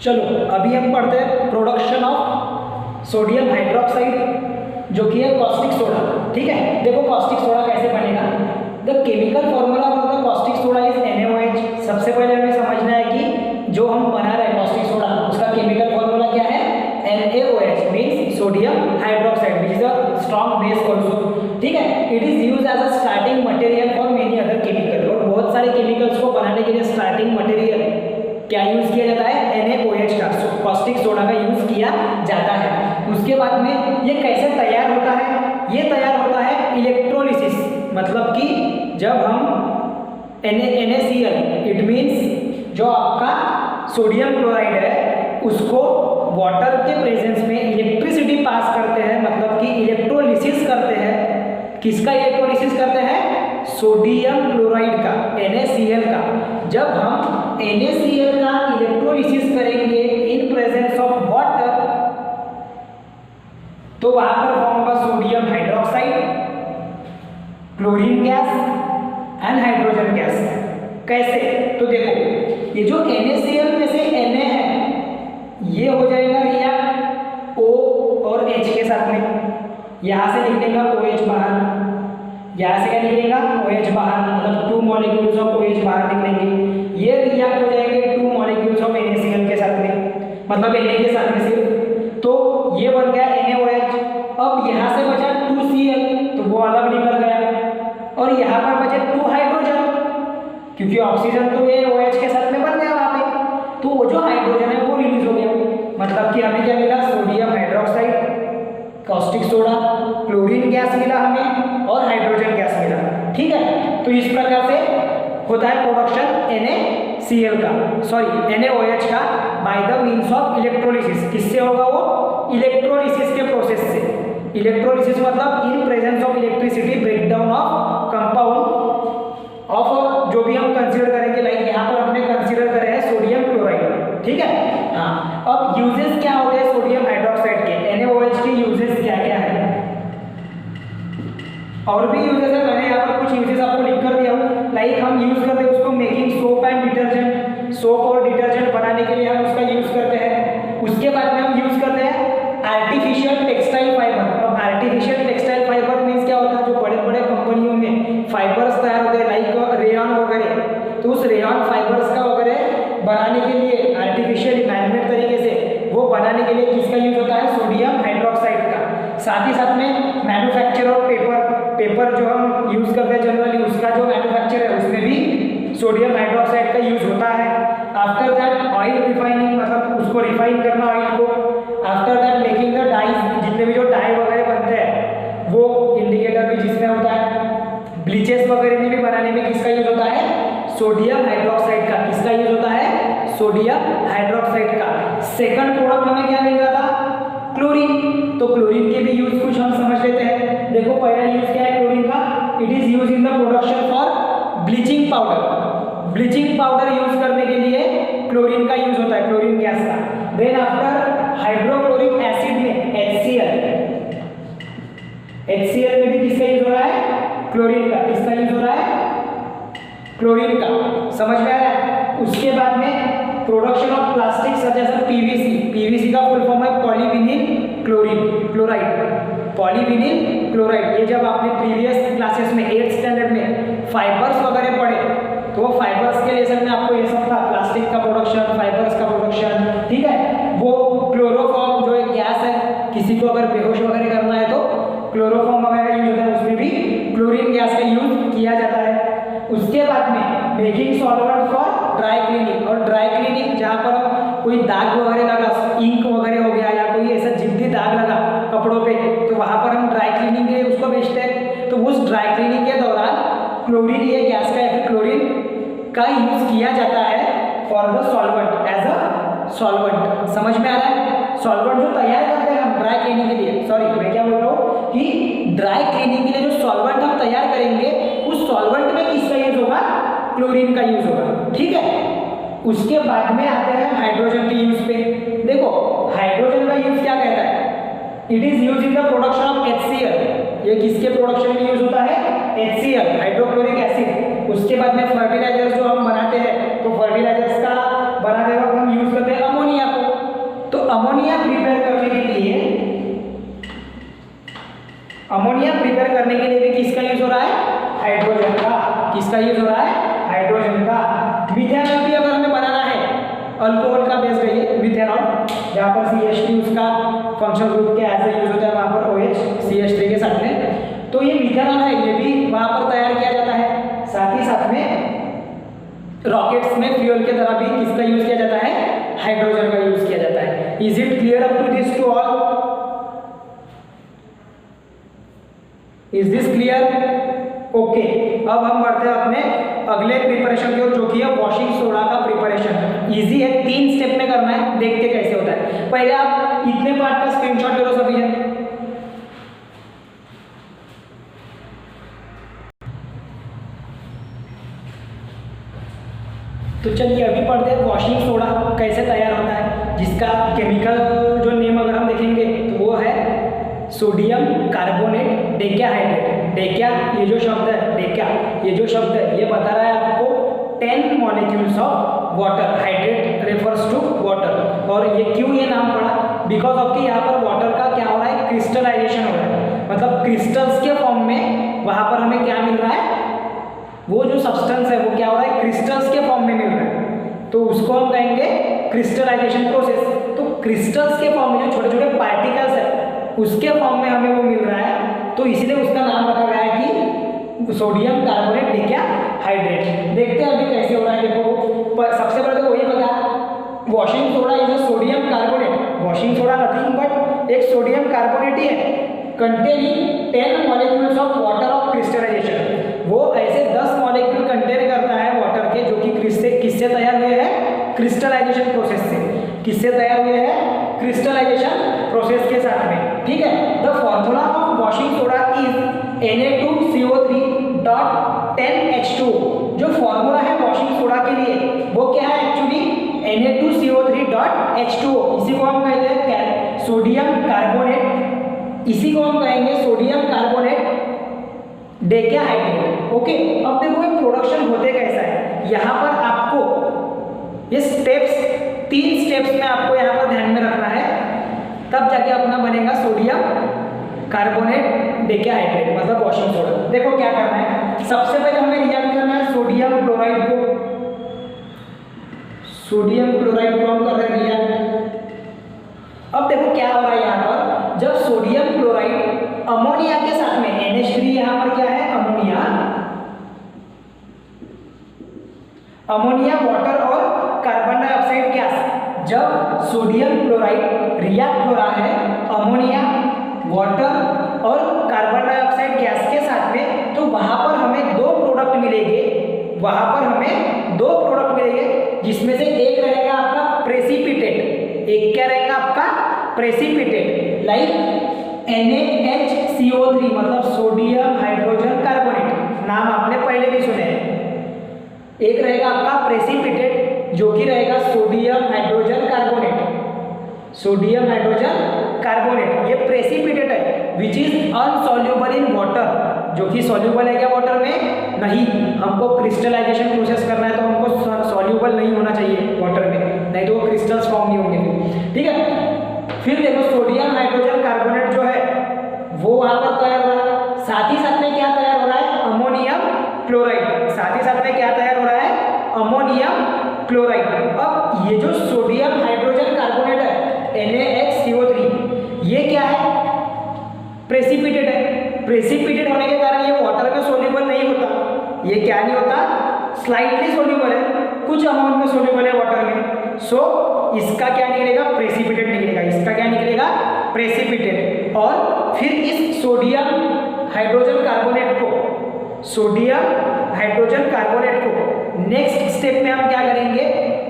चलो अभी हम पढ़ते हैं प्रोडक्शन ऑफ सोडियम हाइड्रोक्साइड जो कि है कॉस्टिक सोडा। ठीक है, देखो कॉस्टिक सोडा कैसे बनेगा। The chemical formula for the caustic soda is NaOH। सबसे पहले हमें समझना है कि जो हम बना रहे हैं कॉस्टिक सोडा उसका केमिकल फॉर्मूला क्या है, NaOH means sodium hydroxide which is a strong base also. ठीक है, it is use as a starting material for many other chemical. और बहुत सारे केमिकल्स को बनाने के लिए स्टार्टिंग मटेरियल क्या यूज किया जाता है, NaOH का, कॉस्टिक सोडा का यूज किया जाता है। उसके बाद में ये कैसे तैयार होता है? ये तैयार होता है इलेक्ट्रोलिसिस, मतलब कि जब हम NaCl, इट मीन्स जो आपका सोडियम क्लोराइड है उसको वाटर के प्रेजेंस में इलेक्ट्रिसिटी पास करते हैं, मतलब कि इलेक्ट्रोलिसिस करते हैं। किसका इलेक्ट्रोलिसिस करते हैं? सोडियम क्लोराइड का, NaCl का। जब हम NaCl का इलेक्ट्रोलिसिस करेंगे इन प्रेजेंस ऑफ वाटर तो वहां पर फॉर्म होगा sodium hydroxide, chlorine gas and hydrogen gas. कैसे? तो देखो ये जो NaCl में से Na है ये हो जाएगा रिएक्ट O और H के साथ में, यहाँ से निकलेगा OH बाहर, यहाँ से क्या निकलेगा OH बाहर, मतलब 2 मॉलिक्यूल्स ऑफ OH बाहर निकलेंगे। ये रिएक्ट हो जाएंगे 2 मॉलिक्यूल्स ऑफ NaCl के साथ में, मतलब Na के साथ में सिर्फ, तो ये बन गया NaOH। अब यहाँ से बचा 2Cl तो वो अलग निकल गया, और यहाँ पर बचे 2 हाइड्रोजन, क्योंकि ऑक्सीजन तो ये OH के साथ में बन गया वहाँ पे, तो वो जो हाइड्रोजन है वो रिलीज हो गया। मतलब कि हमें क्या मिला? Sodium hydroxide, caustic soda, chlorine gas मिला हमें और हाइड्रोजन गैस मिला। ठीक है, तो इस प्रकार से होता है प्रोडक्शन NaCl का, सॉरी NaOH का by the means of electrolysis. किससे होगा वो? इलेक्ट्रोलिसिस के प्रोसेस से। इलेक्ट्रोलिसिस मतलब इन presence of electricity breakdown of compound of जो भी हम कंसीडर करेंगे, लाइक यहाँ पर हमने कंसीडर करे हैं सोडियम क्लोराइड। ठीक है, हाँ। अब यूजेस क्या होते हैं सोडियम हाइड्रोक्साइड के? NaOH के यूजेस क्या क्या है? और भी यूजेस है, मैंने यहाँ पर कुछ यूजेस आपको लिख कर दिया हूँ। लाइक हम यूज करते हैं उसको making soap and detergent, soap और डिटर्जेंट बनाने के लिए हम उसका यूज करते हैं। उसके बाद में हम यूज करते हैं आर्टिफिशियल टेक्सटाइल फाइबर। अब आर्टिफिशियल टेक्सटाइल फाइबर मीन्स क्या होता है? जो बड़े बड़े कंपनियों में फाइबर्स तैयार होते हैं लाइक रेयन वगैरह, तो उस रेयन फाइबर्स का वगैरह बनाने के लिए आर्टिफिशियल मैनमेड तरीके से वो बनाने के लिए किसका यूज होता है? सोडियम हाइड्रोक्साइड का। साथ ही साथ में मैन्युफैक्चर ऑफ पेपर जो हम यूज करते हैं जनरली, उसका जो मैन्युफैक्चर है उसमें भी सोडियम हाइड्रोक्साइड का यूज होता है। आफ्टर दैट ऑयल रिफाइनिंग, मतलब उसको रिफाइन करना ऑयल को। After that making the dyes, जितने भी जो डाई वगैरह बनते हैं वो इंडिकेटर भी जिसमें होता है। ब्लीचेस वगैरह में भी बनाने में किसका यूज होता है? सोडियम हाइड्रोक्साइड का। किसका यूज होता है? सोडियम हाइड्रोक्साइड का। सेकंड प्रोडक्ट हमें क्या मिल रहा था? क्लोरीन। तो क्लोरीन के भी यूज कुछ हम समझ लेते हैं। देखो पहला यूज क्या है क्लोरीन का? It is use in the production for bleaching powder. Bleaching powder use करने के लिए क्लोरीन का यूज होता है, क्लोरीन गैस का। देन आफ्टर हाइड्रोक्लोरिक एसिड में HCl में भी किसका यूज हो रहा है? क्लोरीन का। किसका यूज हो रहा है? क्लोरीन का। समझ में आ रहा है? उसके बाद में production of plastic such as PVC का फुल फॉर्म है पॉलीविनिल क्लोराइड। पॉलीविनिल क्लोराइड, ये जब आपने प्रीवियस क्लासेस में 8th स्टैंडर्ड में फाइबर्स वगैरह पढ़े तो फाइबर्स के लेसन में आपको ये सब था, प्लास्टिक का प्रोडक्शन, फाइबर्स का प्रोडक्शन। ठीक है, वो क्लोरोफॉर्म जो एक गैस है, किसी को अगर बेहोश वगैरह करना है तो क्लोरोफॉर्म वगैरह यूज होता है, उसमें भी क्लोरीन गैस का यूज किया जाता है। उसके बाद में making solvent for dry cleaning, और ड्राई क्लीनिंग जहाँ पर कोई दाग वगैरह लगा, इंक वगैरह हो गया या कोई ऐसा जिद्दी दाग लगा कपड़ों पे, तो वहाँ पर हम ड्राई क्लीनिंग के लिए उसको बेचते हैं। तो उस ड्राई क्लीनिंग के दौरान क्लोरीन, ये गैस का या फिर क्लोरीन का यूज किया जाता है for the solvent, as a solvent. समझ में आ रहा है? सॉल्वेंट जो तैयार करते हैं हम ड्राई क्लीनिंग के लिए, सॉरी मैं क्या बोल रहा हूँ कि ड्राई क्लीनिंग के लिए जो सॉल्वेंट हम तैयार करेंगे उस सॉल्वेंट में किसका यूज होगा? क्लोरीन का यूज होगा। ठीक है, उसके बाद में आते हैं हाइड्रोजन के यूज पे। देखो हाइड्रोजन का यूज क्या कहता है? It is use in the production of HCl। ये किसके प्रोडक्शन में यूज होता है? HCl, hydrochloric acid. उसके बाद में फर्टिलाइजर्स जो हम बनाते हैं, तो फर्टिलाइजर्स का बनाते वक्त हम यूज करते हैं अमोनिया को। तो अमोनिया प्रिपेयर करने के लिए भी किसका यूज हो रहा है? हाइड्रोजन का। किसका यूज हो रहा है? हाइड्रोजन का। मिथेनॉल भी अगर हमें बनाना है, अल्कोहल का बेस है ये मिथेनॉल, जहाँ पर CH3 उसका फंक्शनल ग्रुप के एज यूज होता है, वहाँ पर OH CH3 के साथ में। तो ये मिथेनॉल है, ये भी वहाँ पर तैयार किया जाता है। साथ ही साथ में रॉकेट्स में फ्यूल के तरह भी किसका यूज किया जाता है? हाइड्रोजन का यूज किया जाता है। Is it clear up to this to all? Is this clear? Okay, अब हम बढ़ते हैं अपने अगले प्रिपरेशन की ओर, जो कि है वॉशिंग सोडा का प्रिपरेशन। इजी है, 3 स्टेप में करना है, देखते कैसे होता है। पहले आप इतने पार्ट का स्क्रीनशॉट ले लो सभी जन। तो चलिए अभी पढ़ते हैं वॉशिंग सोडा कैसे तैयार होता है, जिसका केमिकल जो नेम अगर हम देखेंगे तो वो है सोडियम कार्बोनेट डेक्याहाइड्रेट। डेक्या, ये जो शब्द है डेक्या, ये जो शब्द है ये बता रहा है आपको 10 molecules of water. Hydrate refers to water. और ये क्यों ये नाम पड़ा? बिकॉज ऑफ कि यहाँ पर वाटर का क्या हो रहा है, क्रिस्टलाइजेशन हो रहा है, मतलब क्रिस्टल्स के फॉर्म में वहाँ पर हमें क्या मिल रहा है, वो जो सब्सटेंस है वो क्या हो रहा है, क्रिस्टल्स के फॉर्म में मिल रहा है, तो उसको हम कहेंगे क्रिस्टलाइजेशन प्रोसेस। तो क्रिस्टल्स के फॉर्म में जो छोटे छोटे पार्टिकल्स है उसके फॉर्म में हमें वो मिल रहा है, तो इसीलिए उसका नाम रखा गया है कि सोडियम कार्बोनेट डेक्याहाइड्रेट। देखते हैं अभी कैसे हो रहा है। देखो सबसे पहले तो वही बता, washing soda is a sodium carbonate. Washing soda nothing but एक सोडियम कार्बोनेट ही है, containing 10 molecules of water of crystallisation. वो ऐसे 10 मॉलिक्यूल कंटेन करता है वाटर के, जो कि किससे तैयार हुए हैं, क्रिस्टलाइजेशन प्रोसेस से। किससे तैयार हुए हैं, क्रिस्टलाइजेशन प्रोसेस के साथ में। ठीक है, the formula of washing soda is Na2CO3.10H2O। जो फॉर्मूला है वॉशिंग सोडा के लिए वो क्या है एक्चुअली, Na2CO3.H2O। इसी को हम कहते हैं सोडियम कार्बोनेट, इसी को हम कहेंगे सोडियम कार्बोनेट डेक्याहाइड्रेट। ओके, अब देखो ये प्रोडक्शन होते कैसा है। यहाँ पर आपको ये स्टेप्स, 3 स्टेप्स में आपको यहाँ पर ध्यान में रखना है, तब जाके अपना बनेगा सोडियम कार्बोनेट डेक्याहाइड्रेट, मतलब वॉशिंग सोडा। देखो क्या करना है, सबसे पहले हमें रिएक्ट करना है सोडियम क्लोराइड को। सोडियम क्लोराइड को हम कर रहे हैं रिएक्ट। अब देखो क्या हो रहा है यहाँ पर, जब सोडियम क्लोराइड अमोनिया के साथ में, NH3 यहाँ पर क्या है, अमोनिया, अमोनिया वाटर और कार्बन डाइऑक्साइड गैस। जब सोडियम क्लोराइड रिएक्ट हो रहा है अमोनिया वाटर और कार्बन डाइऑक्साइड गैस के साथ में, तो वहां पर हमें 2 प्रोडक्ट मिलेंगे। वहां पर हमें 2 प्रोडक्ट मिलेंगे, जिसमें से एक रहेगा आपका प्रेसिपिटेट, एक क्या रहेगा आपका प्रेसिपिटेट, लाइक NaHCO3, मतलब सोडियम हाइड्रोजन कार्बोनेट। नाम आपने पहले भी सुने हैं। एक रहेगा आपका प्रेसिपिटेट, जो कि रहेगा sodium hydrogen carbonate. Sodium hydrogen carbonate ये प्रेसिपिटेट है, विच इज अनसॉल्युबल इन वाटर, जो कि सॉल्युबल है क्या वाटर में, नहीं। हमको क्रिस्टलाइजेशन प्रोसेस करना है तो हमको सॉल्युबल नहीं होना चाहिए वाटर में, नहीं तो वो क्रिस्टल्स फॉर्म नहीं होंगे। ठीक है, फिर देखो सोडियम हाइड्रोजन कार्बोनेट जो है वो वहां पर तैयार हो रहा है, साथ ही साथ में क्या तैयार हो रहा है, अमोनियम क्लोराइड। साथ ही साथ में क्या तैयार हो रहा है, अमोनियम क्लोराइड। अब ये जो सोडियम हाइड्रोजन कार्बोनेट है NaHCO3, ये क्या है, प्रेसिपिटेट है। प्रेसिपिटेट होने के कारण ये वाटर में सोल्यूबल नहीं होता। ये क्या नहीं होता, स्लाइटली सोल्यूबल है, कुछ अमाउंट में सोल्यूबल है वाटर में। सो इसका क्या निकलेगा, प्रेसिपिटेट निकलेगा। इसका क्या निकलेगा, प्रेसिपिटेट। और फिर इस सोडियम हाइड्रोजन कार्बोनेट को, सोडियम हाइड्रोजन कार्बोनेट को नेक्स्ट स्टेप में हम क्या करेंगे,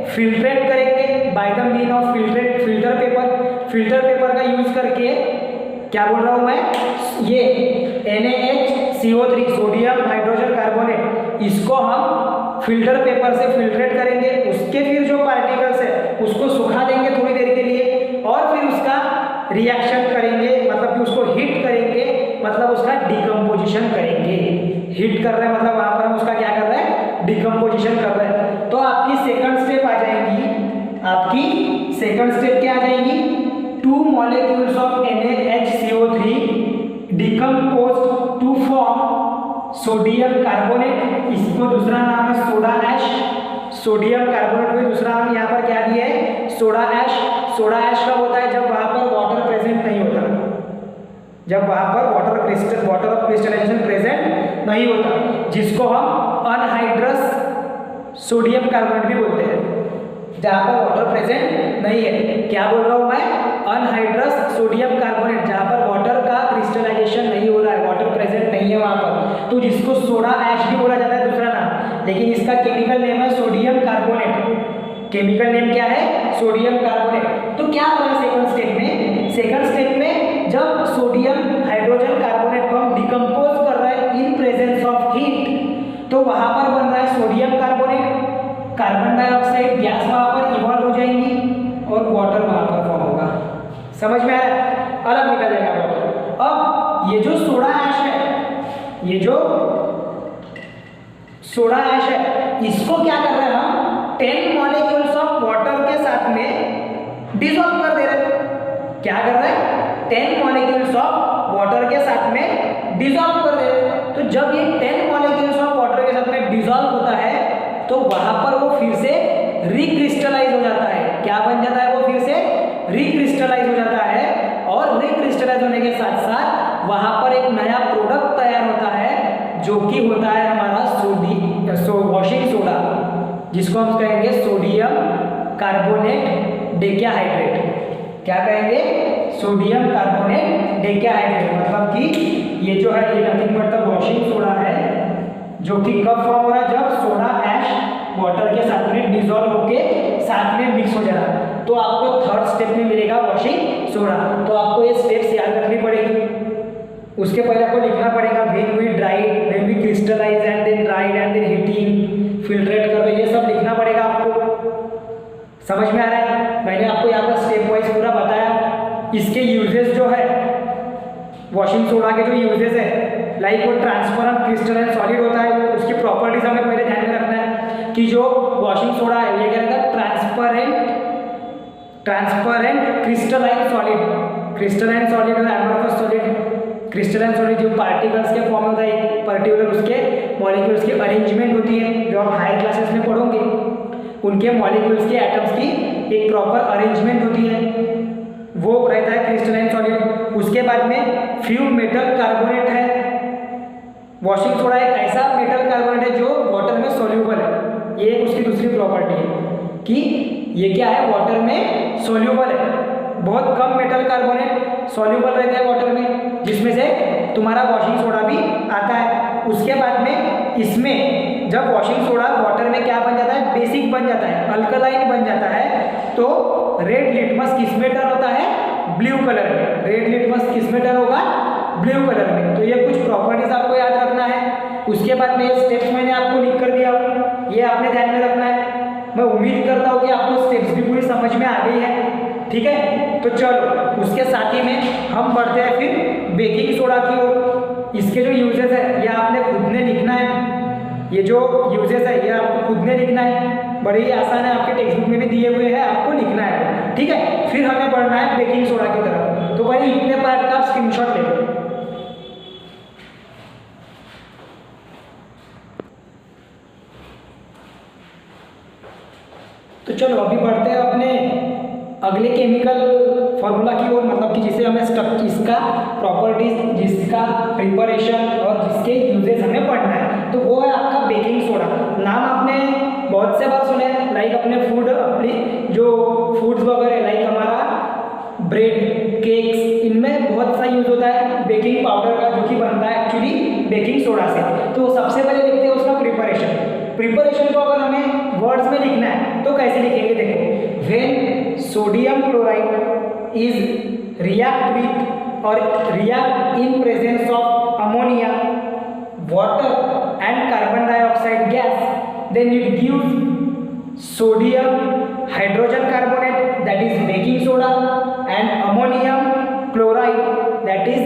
फिल्ट्रेट करेंगे by the mean of filter paper. Filter paper का यूज करके, क्या बोल रहा हूँ मैं, ये NaHCO3 सोडियम हाइड्रोजन कार्बोनेट, इसको हम फिल्टर पेपर से फिल्ट्रेट करेंगे। उसके फिर जो पार्टिकल्स है उसको सुखा देंगे थोड़ी देर के लिए, और फिर उसका रिएक्शन करेंगे, मतलब कि उसको हीट करेंगे, मतलब उसका डिकम्पोजिशन करेंगे। हीट कर रहे हैं मतलब वहां पर हम उसका क्या कर रहे हैं, डिकम्पोजिशन कर रहे हैं। तो आपकी सेकंड स्टेप आ जाएगी, आपकी सेकंड स्टेप क्या आ जाएगी, 2 molecules of NaHCO3 decomposed to form sodium carbonate. इसको दूसरा नाम है सोडा ऐश। सोडियम कार्बोनेट को दूसरा नाम यहाँ पर क्या दिया है, सोडा ऐश। सोडा ऐश कब होता है, जब वहां पर वाटर प्रेजेंट नहीं होता, जब वहां पर वाटर ऑफ क्रिस्टलाइजेशन प्रेजेंट नहीं होता, जिसको हम अनहाइड्रस सोडियम कार्बोनेट भी बोलते हैं, जहां पर वाटर प्रेजेंट नहीं है। क्या बोल रहा हूं मैं, अनहाइड्रस सोडियम कार्बोनेट, जहां पर वाटर का क्रिस्टलाइजेशन नहीं हो रहा है, वाटर प्रेजेंट नहीं वहाँ पर, तो जिसको सोडा ऐश भी बोला जाता है दूसरा नाम, लेकिन इसका केमिकल नेम है सोडियम कार्बोनेट। केमिकल नेम क्या है? Sodium carbonate. तो क्या हो रहा है सेकंड स्टेप में? सेकंड स्टेप में जब सोडियम हाइड्रोजन कार्बोनेट को हम डिकम्पोज कर रहे हैं इन प्रेजेंस ऑफ हीट, तो वहां पर बन रहा है sodium carbonate, carbon dioxide gas वहां पर इवॉल्व हो जाएंगी और वाटर वहां पर फॉर्म होगा। समझ में आ रहा है? अलग निकल जाएगा वाटर। अब ये जो सोडा ऐश है, ये जो सोडा ऐश है, इसको क्या कर रहे हैं हम? 10 मॉलिक्यूल्स ऑफ वाटर के साथ में डिसॉल्व कर दे रहे हैं। क्या कर रहे हैं? 10 मॉलिक्यूल्स ऑफ वाटर के साथ में डिसॉल्व कर दे रहे हैं। तो जब ये 10 मॉलिक्यूल्स ऑफ वाटर के साथ में डिसॉल्व होता है तो वहां पर वो फिर से रिक्रिस्टलाइज हो जाता है। क्या बन जाता है? वो फिर से रिक्रिस्टलाइज हो जाता है और रिक्रिस्टलाइज होने के साथ साथ वहां पर एक नया प्रोडक्ट तैयार होता है जो कि होता है हमारा वॉशिंग सोडा, जिसको हम कहेंगे सोडियम कार्बोनेट डेक्याहाइड्रेट। क्या कहेंगे? Sodium carbonate decahydrate. मतलब कि ये जो है ये nothing but the washing soda है, जो कि कब फॉर्म हो रहा है? जब सोडा ऐश वाटर के साथ में डिसॉल्व होके साथ में मिक्स हो जाना। तो आपको थर्ड स्टेप में मिलेगा वॉशिंग सोडा। तो आपको ये स्टेप्स याद रखनी पड़ेगी। उसके पहले आपको लिखना पड़ेगा when we dried, when we crystallise and then dried and then heating, filtrate कर रहे, ये सब लिखना पड़ेगा आपको। समझ में आ रहा है? मैंने आपको यहाँ पर स्टेप वाइज पूरा बताया। इसके यूजेस जो है, वॉशिंग सोडा के जो यूजेस है, लाइक वो ट्रांसपेरेंट क्रिस्टलाइन सॉलिड होता है, उसकी प्रॉपर्टीज हमें पहले ध्यान में रखना है कि जो वॉशिंग सोडा है ये क्या रहता है? Transparent crystalline solid. Crystalline solid और एमोरफस सॉलिड। क्रिस्टलाइन सॉलिड जो पार्टिकल्स के फॉर्म में होता है, एक पर्टिकुलर उसके मॉलिक्यूल्स की अरेंजमेंट होती है, जो आप हायर क्लासेस में पढ़ोगे। उनके मॉलिक्यूल्स के एटम्स की एक प्रॉपर अरेंजमेंट होती है, वो रहता है क्रिस्टलाइन सॉलिड। उसके बाद में फ्यू मेटल कार्बोनेट है। वॉशिंग सोडा एक ऐसा मेटल कार्बोनेट है जो वाटर में सोल्यूबल है। ये उसकी दूसरी प्रॉपर्टी है कि ये क्या है? वाटर में सोल्यूबल है। बहुत कम मेटल कार्बोनेट सोल्यूबल रहता है वाटर में, जिसमें से तुम्हारा वॉशिंग सोडा भी आता है। उसके बाद में इसमें जब वॉशिंग सोडा वाटर में क्या बन जाता है? बेसिक बन जाता है, अल्कलाइन बन जाता है। तो रेड लिटमस किस में टर्न होता है? ब्लू कलर में। रेड लिटमस किस में टर्न होगा? ब्लू कलर में। तो ये कुछ प्रॉपर्टीज आपको याद रखना है। उसके बाद में ये स्टेप्स मैंने आपको लिख कर दिया, ये आपने ध्यान में रखना है। मैं उम्मीद करता हूँ कि आपको स्टेप्स भी पूरी समझ में आ गई है। ठीक है, तो चलो उसके साथ ही में हम बढ़ते हैं फिर बेकिंग सोडा की ओर। इसके जो यूजेस है ये आपने खुद ने लिखना है। ये जो यूजेस है ये आपको खुद ने लिखना है, बड़े ही आसान है, आपके टेक्स्ट बुक में भी दिए हुए हैं, आपको लिखना है। ठीक है, फिर हमें बढ़ना है बेकिंग सोडा की तरफ। तो भाई इतने पार्ट का आप स्क्रीनशॉट ले लो। तो चलो अभी बढ़ते हैं अपने अगले केमिकल फॉर्मूला की ओर, मतलब कि जिसे हमें इसका प्रॉपर्टीज, जिसका प्रिपरेशन और जिसके यूजेस हमें पढ़ना है, तो वो है आपका बेकिंग सोडा। नाम आपने बहुत से बार सुने हैं, लाइक अपने फूड, अपनी जो फूड्स वगैरह लाइक हमारा ब्रेड, केक्स, इनमें बहुत सा यूज होता है बेकिंग पाउडर का, जो कि बनता है एक्चुअली बेकिंग सोडा से। तो सबसे पहले देखते हैं उसका प्रिपरेशन। प्रिपरेशन को अगर हमें वर्ड्स में लिखना है तो कैसे लिखेंगे? देखो, when sodium chloride is react with और react in presence of ammonia, water and carbon dioxide gas, then it gives sodium hydrogen carbonate that is baking soda and ammonium chloride that is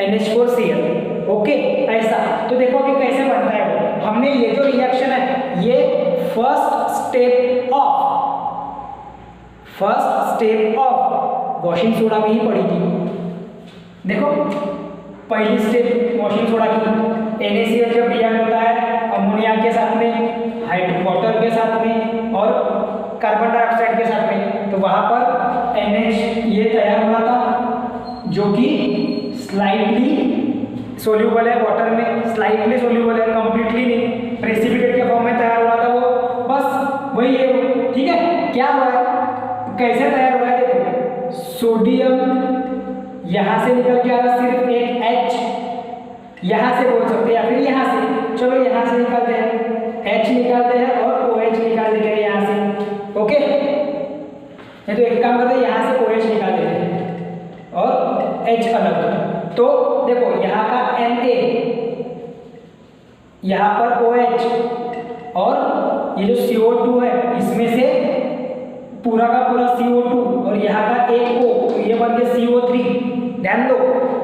NH4Cl। Okay, ऐसा। तो देखो अभी कैसे बनता है वो। हमने ये जो रिएक्शन है ये first step of washing soda में ही पड़ी थी। देखो पहली स्टेप वॉशिंग सोडा की, NaCl जब रिएक्ट होता है अमोनिया के साथ में, वाटर के साथ में और कार्बन डाइऑक्साइड के साथ में, तो वहां पर NH ये तैयार हुआ था, जो कि स्लाइटली सोल्यूबल है वाटर में, स्लाइटली सोल्यूबल है, कंप्लीटली नहीं, प्रेसिपिटेट के फॉर्म में तैयार हुआ था वो, बस वही है। ठीक है, क्या हुआ है, कैसे तैयार हुआ है? देखो सोडियम यहाँ से निकल के आ रहा सिर्फ एक H, यहाँ से बोल सकते हैं या फिर यहाँ से। चलो यहाँ से निकालते हैं, H निकालते हैं और OH निकाल देते हैं यहाँ से। ओके, नहीं तो एक काम करते हैं, यहाँ से OH निकाल देते हैं और H अलग। तो देखो यहाँ का Na, यहाँ पर OH और ये जो CO2 है इसमें से पूरा का पूरा CO2 और यहाँ का एक O, तो ये बन गया CO3। ध्यान दो,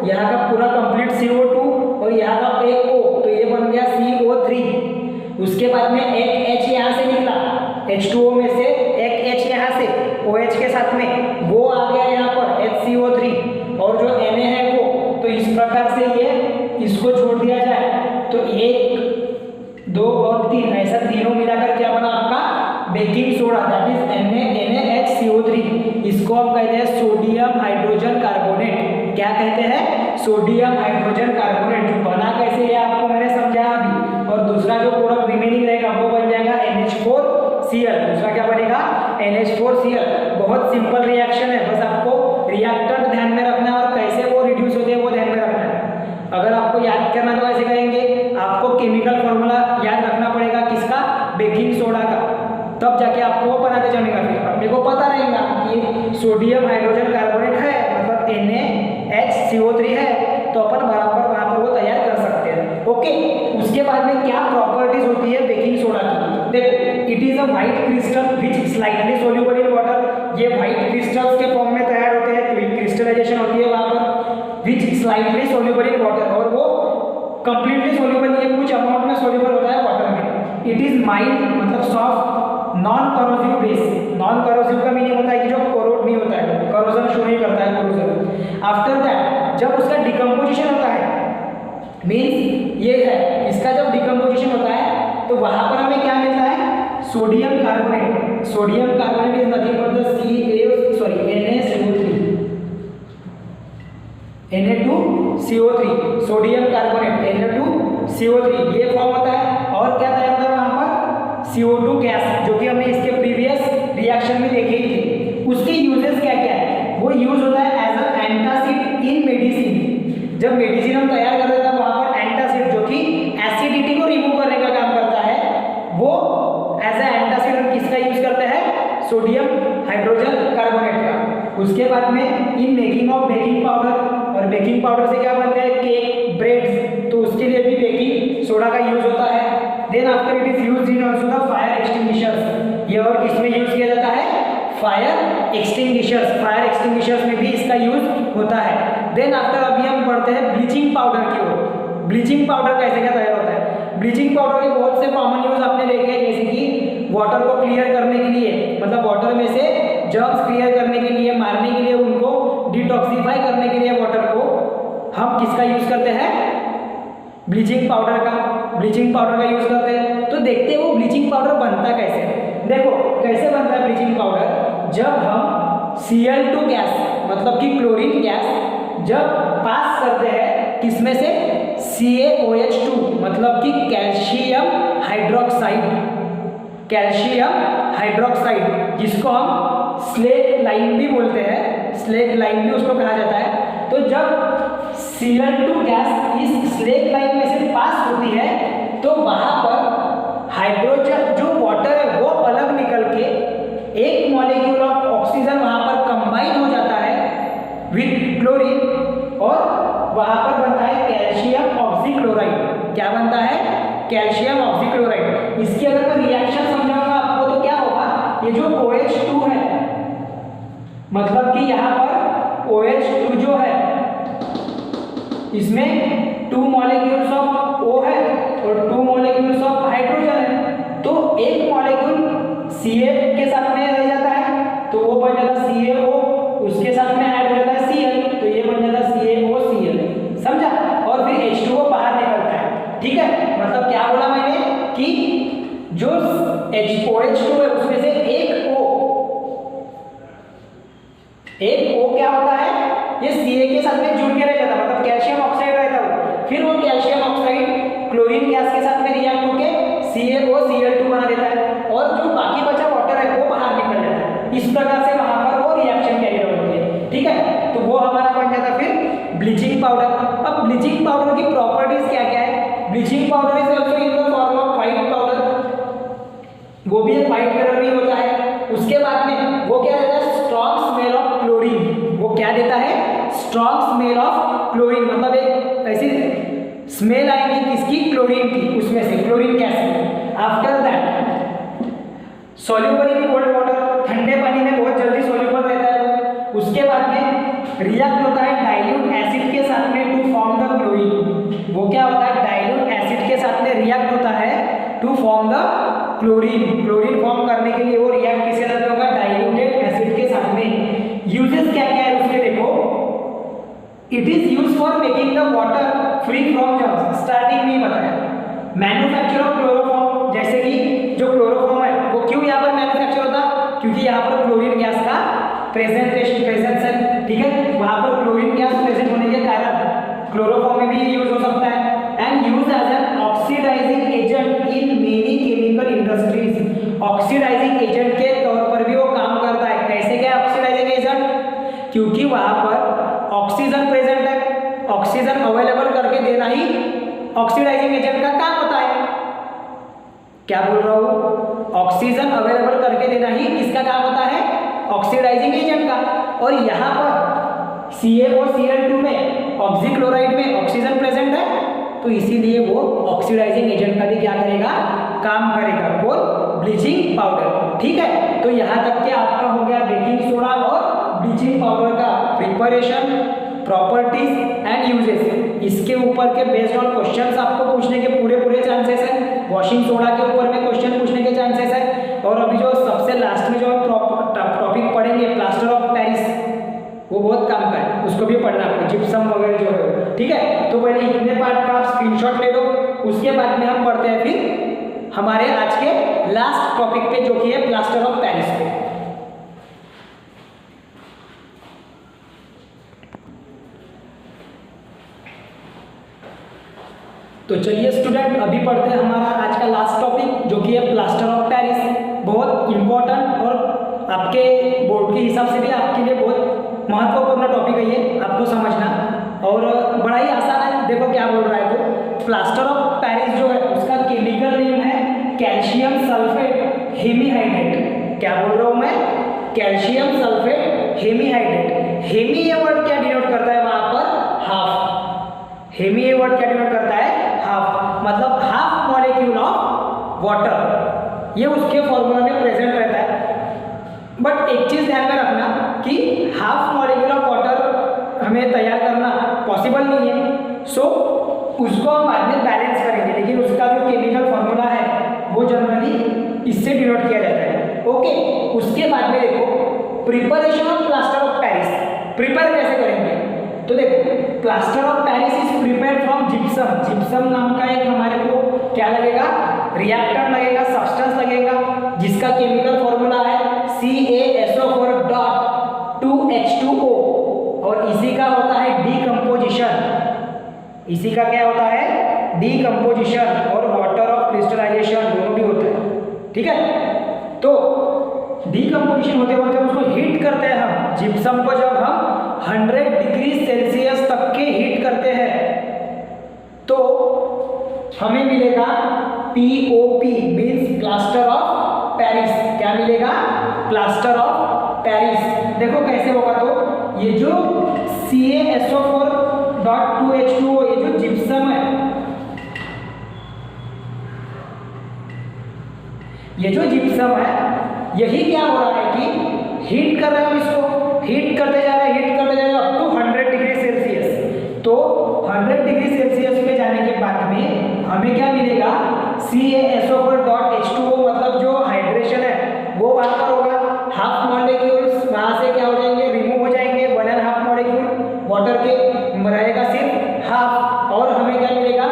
यहाँ का पूरा कंप्लीट CO2 और यहाँ का एक O, तो ये बन गया CO3। उसके बाद में एक H यहाँ से निकला, H2O में से एक H यहाँ से OH के साथ में वो आ गया यहाँ पर HCO3 और जो Na है वो। तो इस प्रकार से ये इसको छोड़ दिया जाए तो 1 2 और 3 ऐसा तीनों मिलाकर क्या बना आपका baking soda, that is NaHCO3। इसको हम कहते हैं सोडियम हाइड्रोजन कार्बोनेट। क्या कहते हैं? Sodium hydrogen carbonate. बना कैसे है आपको मैंने समझाया अभी। और दूसरा जो प्रोडक्ट रिमेनिंग रहेगा वो बन जाएगा NH4Cl। दूसरा क्या बनेगा? NH4Cl। बहुत सिंपल रिएक्शन है, बस आपको रिएक्टेंट ध्यान में रखना है और कैसे वो रिड्यूस होते हैं वो ध्यान में रखना है। अगर आपको याद करना तो कैसे करेंगे, आपको केमिकल फॉर्मूला याद रखना पड़ेगा किसका? बेकिंग सोडा का, तब जाके आपको वो बनाते जानेगा। फिर अपने को पता रहेगा कि सोडियम हाइड्रोजन कार्बोनेट है मतलब NaHCO3 है, तो अपन बराबर वहां पर वो तैयार कर सकते हैं। ओके, उसके बाद में क्या प्रॉपर्टीज होती है बेकिंग सोडा की? देखो, it is a white crystal which slightly soluble in water. ये व्हाइट क्रिस्टल्स के फॉर्म में तैयार होते हैं, क्विक क्रिस्टलाइजेशन होती है वहां पर, विच स्लाइटली सोल्यूबल इन वाटर। और वो कंप्लीटली सोल्यूबल नहीं है, कुछ अमाउंट में सोल्यूबल होता है वाटर में। इट इज माइल्ड मतलब soft, non corrosive base. Non corrosive का मीनिंग होता है कि जो कोरोड नहीं होता है, करोजन शो नहीं करता है कोरोजन। आफ्टर दैट जब उसका डिकम्पोजिशन होता है, मींस ये है इसका जब डिकम्पोजिशन होता है तो वहां पर हमें क्या मिलता है? Sodium carbonate. Sodium carbonate is nothing but the Na2CO3 sodium carbonate Na2CO3 ये फॉर्म होता है। और क्या तैयार होता है वहां पर? CO2 गैस, जो कि हमने इसके प्रीवियस रिएक्शन में देखे ही थे। उसके यूजेस क्या क्या है? वो यूज होता है as a antacid in medicine. जब मेडिसिन हम तैयार करते हैं वहां पर एंटासिड जो कि एसिडिटी को रिमूव करने का काम करता है, वो एज अ एंटासिड हम किसका यूज करते हैं? सोडियम हाइड्रोजन कार्बोनेट का। उसके बाद में in making of baking powder, और बेकिंग पाउडर से क्या बनते हैं? केक, ब्रेड्स, तो उसके लिए भी बेकिंग सोडा का यूज होता है। Then after it is used in also the fire extinguishers. ये और किसमें यूज किया जाता है? Fire extinguishers. फायर एक्सटिंग्विशर्स में भी इसका यूज होता है। देन आफ्टर अभी हम पढ़ते हैं ब्लीचिंग पाउडर की ओर। ब्लीचिंग पाउडर कैसे क्या तैयार होता है? ब्लीचिंग पाउडर के बहुत से कॉमन यूज आपने देखे हैं, जैसे कि वाटर को क्लियर करने के लिए, मतलब वाटर में से जर्म्स क्लियर करने के लिए, मारने के लिए, उनको डिटॉक्सिफाई करने के लिए वाटर को हम किसका यूज करते हैं? ब्लीचिंग पाउडर का। ब्लीचिंग पाउडर का यूज करते हैं। तो देखते हैं वो ब्लीचिंग पाउडर बनता कैसे। देखो कैसे बनता है ब्लीचिंग पाउडर। जब हम Cl2 गैस मतलब कि क्लोरीन गैस जब पास करते हैं किसमें से? CaOH2 मतलब कि कैल्शियम हाइड्रोक्साइड। कैल्शियम हाइड्रोक्साइड जिसको हम स्लेट लाइन भी बोलते हैं, स्लेट लाइन भी उसको कहा जाता है। तो जब Cl2 गैस इस स्लेट लाइन में से पास होती है तो वहां पर हाइड्रोजन जो वाटर है वो अलग निकल के एक मॉलिक्यूल ऑफ ऑक्सीजन वहां पर कंबाइन हो जाता है विद क्लोरीन और वहां पर बनता है कैल्शियम ऑक्सीक्लोराइड। क्या बनता है? Calcium oxychloride. इसकी अगर मैं रिएक्शन समझाऊंगा आपको तो क्या होगा? ये जो OH2 है मतलब कि यहाँ पर OH2 जो है इसमें 2 मॉलिक्यूल्स ऑफ O है और 2 मॉलिक्यूल्स ऑफ हाइड्रोजन है। तो एक मॉलिक्यूल Ca के साथ में रह जाता है तो वो बन जाता है CaO, उसके साथ में ऐड हो जाता है Cl, तो ये बन जाता है CaOCl। समझा? और फिर H2O बाहर निकलता है। ठीक है, मतलब क्या बोला मैंने कि जो OH2 है उसमें से एक O क्या होता है? ये Ca के साथ में जुड़ के रह जाता है, मतलब कैल्शियम ऑक्साइड रहता है। फिर वो कैल्शियम ऑक्साइड क्लोरीन गैस के साथ में रिएक्ट होके CaOCl2 बना देता है और जो बाकी बचा वाटर है वो बाहर निकल जाता है। इस प्रकार से वहां पर वो रिएक्शन कैरी आउट होती है। ठीक है, तो वो हमारा बन जाता फिर ब्लीचिंग पाउडर। अब ब्लीचिंग पाउडर की properties bleaching powder is also in the form of white powder, वो भी एक व्हाइट कलर में होता है। उसके बाद में वो क्या देता है, स्ट्रॉन्ग स्मेल ऑफ क्लोरीन। वो क्या देता है, स्ट्रॉन्ग स्मेल ऑफ क्लोरीन, मतलब एक ऐसी स्मेल आएगी किसकी, क्लोरीन की, उसमें से क्लोरीन गैस की। After that soluble in cold water, ठंडे पानी में बहुत जल्दी सॉल्युबल रहता है। उसके बाद में रिएक्ट होता है डाइल्यूट एसिड के साथ में टू फॉर्म द क्लोरीन। वो क्या होता है, डाइल्यूट एसिड के साथ में रिएक्ट होता है to form the chlorine. Chlorine form करने के लिए वो रिएक्ट किसके साथ होगा, डाइल्यूटेड एसिड के साथ में। यूजेस क्या क्या है उसके देखो, it is use for making the water free from germs, starting में बताया। मैन्युफैक्चर ऑफ क्लोरोफॉर्म, जैसे कि जो क्लोरोफॉर्म है वो क्यों यहाँ पर मैन्युफैक्चर होता, क्योंकि यहाँ पर क्लोरीन गैस का प्रेजेंस है, ठीक है। वहाँ पर क्लोरीन गैस प्रेजेंट होने के कारण क्लोरोफॉर्म में भी यूज हो सकता है। And use as an oxidising agent in many chemical industries, oxidising agent के तौर पर भी वो काम करता है। कैसे क्या ऑक्सीडाइजिंग एजेंट, क्योंकि वहाँ पर ऑक्सीजन प्रेजेंट है, ऑक्सीजन अवेलेबल करके देना ही ऑक्सीडाइजिंग एजेंट का काम होता है। क्या बोल रहा हूँ, ऑक्सीजन अवेलेबल करके देना ही किसका काम होता है, ऑक्सीडाइजिंग एजेंट का। और यहाँ पर CaO-Cl2 में ऑक्सीक्लोराइड में ऑक्सीजन प्रेजेंट है, तो इसीलिए वो ऑक्सीडाइजिंग एजेंट का भी क्या करेगा, काम करेगा, वो ब्लीचिंग पाउडर, ठीक है। तो यहाँ तक के आपका हो गया बेकिंग सोडा और ब्लीचिंग पाउडर का प्रिपरेशन, प्रॉपर्टीज एंड यूजेस। इसके ऊपर के बेस्ड ऑन क्वेश्चंस आपको पूछने के पूरे चांसेस है। वॉशिंग सोडा के ऊपर में क्वेश्चन पूछने के चांसेस है। और अभी जो सबसे लास्ट में जो टॉपिक पढ़ेंगे प्लास्टर ऑफ पेरिस, वो बहुत काम का है, उसको भी पढ़ना आपको, जिप्सम वगैरह जो है, ठीक है। तो पहले इतने पार्ट का आप स्क्रीनशॉट ले लो, उसके बाद में हम पढ़ते हैं फिर हमारे आज के लास्ट टॉपिक पे जो कि है प्लास्टर ऑफ पेरिस पे। तो चलिए स्टूडेंट, अभी पढ़ते हैं हमारा आज का लास्ट टॉपिक जो कि है प्लास्टर ऑफ पेरिस। बहुत इंपॉर्टेंट और आपके बोर्ड के हिसाब से भी आपके लिए बहुत महत्वपूर्ण टॉपिक है ये, आपको समझना, और बड़ा ही आसान है। देखो क्या बोल रहा है, तो प्लास्टर ऑफ पेरिस जो है उसका केमिकल नेम है कैल्शियम सल्फेट हेमीहाइड्रेट। क्या बोल रहा हूँ मैं, कैल्शियम सल्फेट हेमीहाइड्रेट। हेमी ये वर्ड क्या डिनोट करता है वहां पर, हाफ। हेमी ये वर्ड क्या डिनोट करता है, हाफ, मतलब हाफ मॉलिक्यूल ऑफ वाटर, ये उसके फॉर्मूला में प्रेजेंट रहता है। बट एक चीज ध्यान में रखना कि हाफ मॉलिक्यूल ऑफ वाटर हमें तैयार करना पॉसिबल नहीं है, सो उसको हम बाद में बैलेंस करेंगे, लेकिन उसका जो केमिकल फॉर्मूला है वो जनरली इससे डिनोट किया जाता है, ओके। उसके बाद में देखो preparation of plaster of Paris, prepare कैसे करेंगे, तो देखो plaster of Paris is prepared from gypsum. Gypsum नाम का एक हमारे को क्या लगेगा, रिएक्टर लगेगा, सब्सटेंस लगेगा, जिसका केमिकल फॉर्मूला है CaSO4 डॉट 2H2O, और इसी का होता है डीकम्पोजिशन। इसी का क्या होता है, डीकम्पोजिशन, और वाटर ऑफ क्रिस्टलाइजेशन दोनों भी होते हैं, ठीक है। तो डीकम्पोजिशन होते वक्त जब उसको हीट करते हैं हम, जिप्सम को जब हम 100 डिग्री सेल्सियस तक के हीट करते हैं, तो हमें मिलेगा POP, means plaster of Paris. क्या मिलेगा, प्लास्टर ऑफ पेरिस। देखो कैसे होगा, तो ये जो CaSO4 डॉट 2H2O, ये जो जिप्सम है, ये जो जिप्सम है, यही क्या हो रहा है कि हीट कर रहे हैं हम इसको, हीट करते जा रहे हैं, हीट करते जा रहे हैं अप टू 100 डिग्री सेल्सियस। तो 100 डिग्री सेल्सियस पे जाने के बाद में हमें क्या मिलेगा, CaSO4 डॉट H2O, मतलब जो हाइड्रेशन है वो वहाँ पर होगा, हाफ मॉलिक्यूल्स वहाँ से क्या हो जाएंगे, रिमूव हो जाएंगे, 1.5 मॉलिक्यूल वाटर के रहेगा सिर्फ हाफ, और हमें क्या मिलेगा,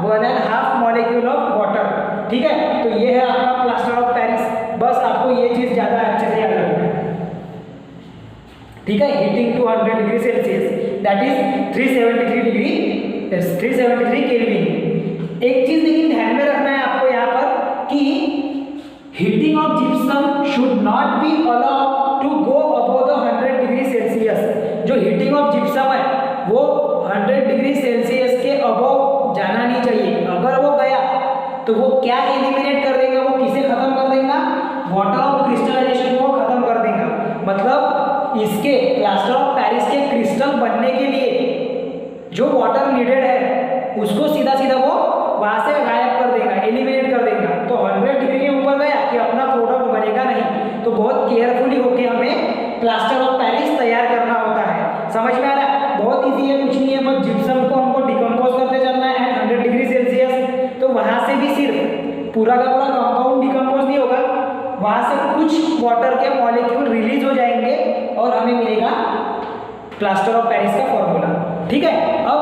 1.5 मॉलिक्यूल ऑफ वाटर, ठीक है। तो ये है आपका प्लास्टर ऑफ पेरिस। बस आपको ये चीज ज्यादा अच्छे से याद रखना है, ठीक है। Heating to 100 degree Celsius, that is 373 kelvin. एक चीज लेकिन ध्यान में रखना है आपको यहाँ पर कि heating of gypsum should not be allowed to go above the 100 degree Celsius. जो हीटिंग ऑफ जिप्सम है वो 100 डिग्री सेल्सियस के अबव जाना नहीं चाहिए। अगर वो गया तो वो क्या एलिमिनेट कर देगा, वो किसे खत्म कर देगा, वाटर ऑफ क्रिस्टलाइजेशन को खत्म कर देगा। मतलब इसके प्लास्टर ऑफ पेरिस के क्रिस्टल बनने के लिए जो वाटर नीडेड है उसको सीधा सीधा वो वहां से गायब कर देगा, एलिमिनेट कर देगा। तो 100 डिग्री के ऊपर गया कि अपना प्रोडक्ट बनेगा नहीं। तो बहुत केयरफुली होके हमें प्लास्टर ऑफ पेरिस तैयार करना होता है। समझ में आ रहा है? बहुत इजी है, कुछ नहीं है, बस जिप्सम को हमको डिकम्पोज करते चलना है एट 100 डिग्री सेल्सियस। तो वहां से भी सिर्फ पूरा का पूरा कंपाउंड डिकम्पोज नहीं होगा, वहां से कुछ वाटर के मॉलिक्यूल रिलीज हो जाएंगे और हमें मिलेगा प्लास्टर ऑफ पेरिस का फॉर्मूला। ठीक है, अब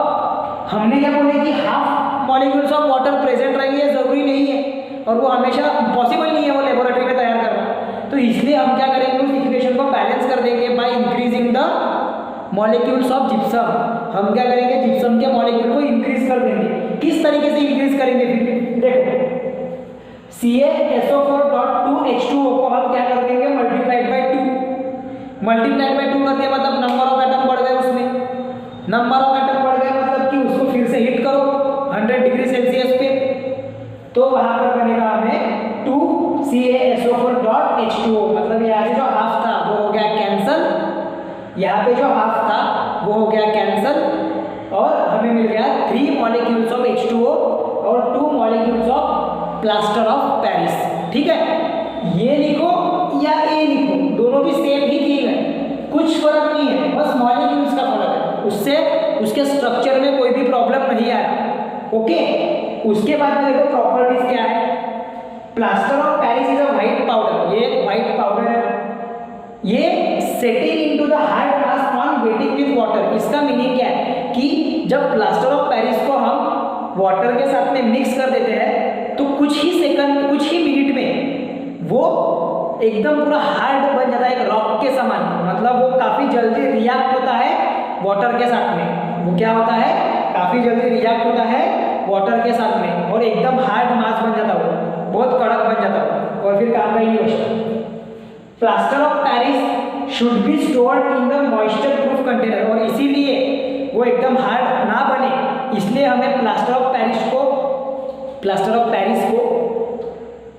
हमने क्या बोले कि half molecules of water present रहेंगे, जरूरी नहीं है और वो हमेशा पॉसिबल नहीं है वो लेबोरेटरी में तैयार करना। तो इसलिए हम क्या करेंगे, उस इक्वेशन को बैलेंस कर देंगे by increasing the molecules of gypsum. हम क्या करेंगे, जिप्सम के मॉलिक्यूल को इंक्रीज कर देंगे। किस तरीके से इंक्रीज करेंगे, फिर देखो CaSO4.2H2O को हम क्या कर देंगे, मल्टीप्लाइड बाय 2 कर दिया, मतलब नंबर ऑफ एटम बढ़ गए, उसमें नंबर ऑफ एटम बढ़ गए, मतलब कि उसको फिर से हीट करो 100 डिग्री सेल्सियस पे। तो वहां पर बनेगा हमें 2CaSO4.H2O। मतलब यहाँ से जो हाफ था वो हो गया कैंसल, यहाँ पे जो हाफ था वो हो गया कैंसल और हमें मिल गया 3 मॉलिक्यूल्स ऑफ H2O और 2 molecules of plaster of Paris. ठीक है, ये लिखो या ये लिखो, दोनों भी सेम ही दिए गए, कुछ फर्क नहीं है, बस मॉलिक्यूल्स का फर्क है, उससे उसके स्ट्रक्चर में कोई भी प्रॉब्लम नहीं आया। ओके, उसके बाद में देखो प्रॉपर्टीज क्या है। Plaster of Paris is a white powder, ये व्हाइट पाउडर है, ये setting into the hard mass on waiting with water. इसका मीनिंग क्या है कि जब प्लास्टर ऑफ पेरिस को हम वाटर के साथ में मिक्स कर देते हैं तो कुछ ही सेकंड, कुछ ही मिनट में वो एकदम पूरा हार्ड बन जाता है, एक रॉक के समान। मतलब वो काफी जल्दी रिएक्ट होता है वाटर के साथ में। वो क्या होता है, काफी जल्दी रिएक्ट होता है वाटर के साथ में और एकदम हार्ड मास बन जाता है, वो बहुत कड़क बन जाता है और फिर काम का ही नहीं बचता। Plaster of Paris should be stored in the moisture proof container और इसीलिए वो एकदम हार्ड ना बने, इसलिए हमें प्लास्टर ऑफ पेरिस को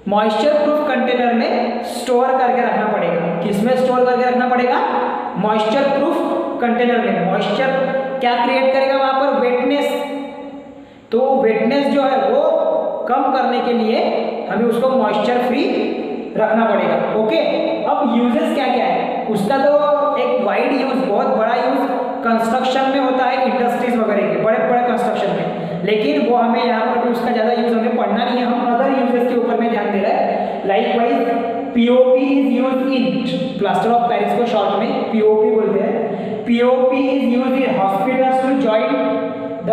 मॉइस्चर प्रूफ कंटेनर में स्टोर करके रखना पड़ेगा। किसमें स्टोर करके रखना पड़ेगा, मॉइस्चर प्रूफ कंटेनर में। मॉइस्चर क्या क्रिएट करेगा वहां पर, वेटनेस। तो वेटनेस जो है वो कम करने के लिए हमें उसको मॉइस्चर फ्री रखना पड़ेगा। ओके, अब यूजेस क्या क्या है उसका, तो एक वाइड यूज, बहुत बड़ा यूज कंस्ट्रक्शन में होता है, इंडस्ट्रीज वगैरह के बड़े बड़े कंस्ट्रक्शन में, लेकिन वो हमें यहाँ पर भी उसका ज़्यादा यूज हमें पढ़ना नहीं है, हम अदर यूजेस के ऊपर में ध्यान दे रहे हैं। Likewise POP is used in plaster of Paris को शॉर्ट में POP बोलते हैं। POP is used in hospitals to join the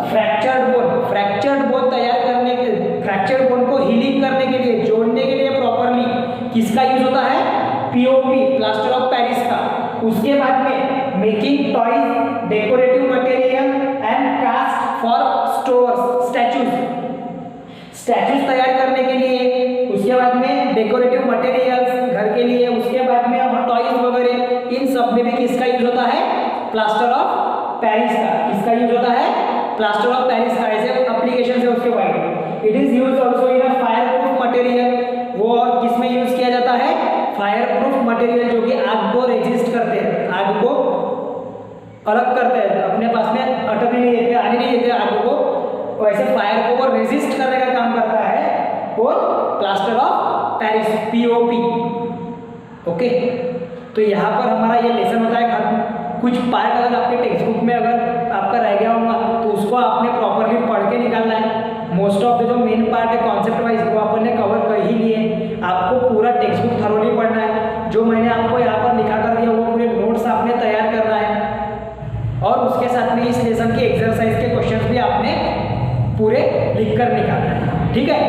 fractured bone. Fractured bone तैयार करने के, फ्रैक्चर्ड बोन को हीलिंग करने के लिए, जोड़ने के लिए प्रॉपरली किसका यूज होता है, POP, प्लास्टर ऑफ पेरिस का। उसके बाद में making toys, decorative material and cast for stores, statues तैयार करने के लिए, उसके बाद में डेकोरेटिव मटेरियल्स घर के लिए, उसके बाद में टॉयज वगैरह, इन सब में भी किसका यूज होता है, प्लास्टर ऑफ पेरिस का। किसका यूज होता है, प्लास्टर ऑफ पेरिस का। ऐसे एप्लीकेशन है उसके wide. It is use also in a fire proof material. वो और किसमें यूज किया जाता है, फायर प्रूफ मटेरियल, जो कि आग को रेजिस्ट करते हैं, आग को अलग करते हैं, अपने पास में अटकने नहीं देते, आने नहीं देते आग को, वैसे फायर को रेजिस्ट करने का काम करता है वो plaster of Paris, POP। Okay, तो यहाँ पर हमारा ये लेसन होता है खत्म। कुछ पार्ट अगर आपके टेक्स्ट बुक में अगर आपका रह गया होगा तो उसको आपने प्रॉपरली पढ़ के निकालना है। मोस्ट ऑफ द जो मेन पार्ट है कॉन्सेप्ट वाइज वो अपन ने कवर कर ही लिए। आपको पूरा टेक्स्ट बुक थरोली पढ़ना है। जो मैंने आपको यहाँ पर लिखा कर दिया वो पूरे नोट्स आपने तैयार करना है और उसके साथ में इस लेसन के एक्सरसाइज के क्वेश्चंस भी आपने पूरे लिख कर निकालना है। ठीक है,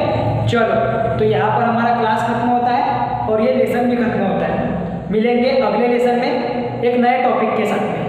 चलो, तो यहाँ पर हमारा क्लास खत्म होता है और ये लेसन भी खत्म होता है। मिलेंगे अगले लेसन में एक नए टॉपिक के साथ में।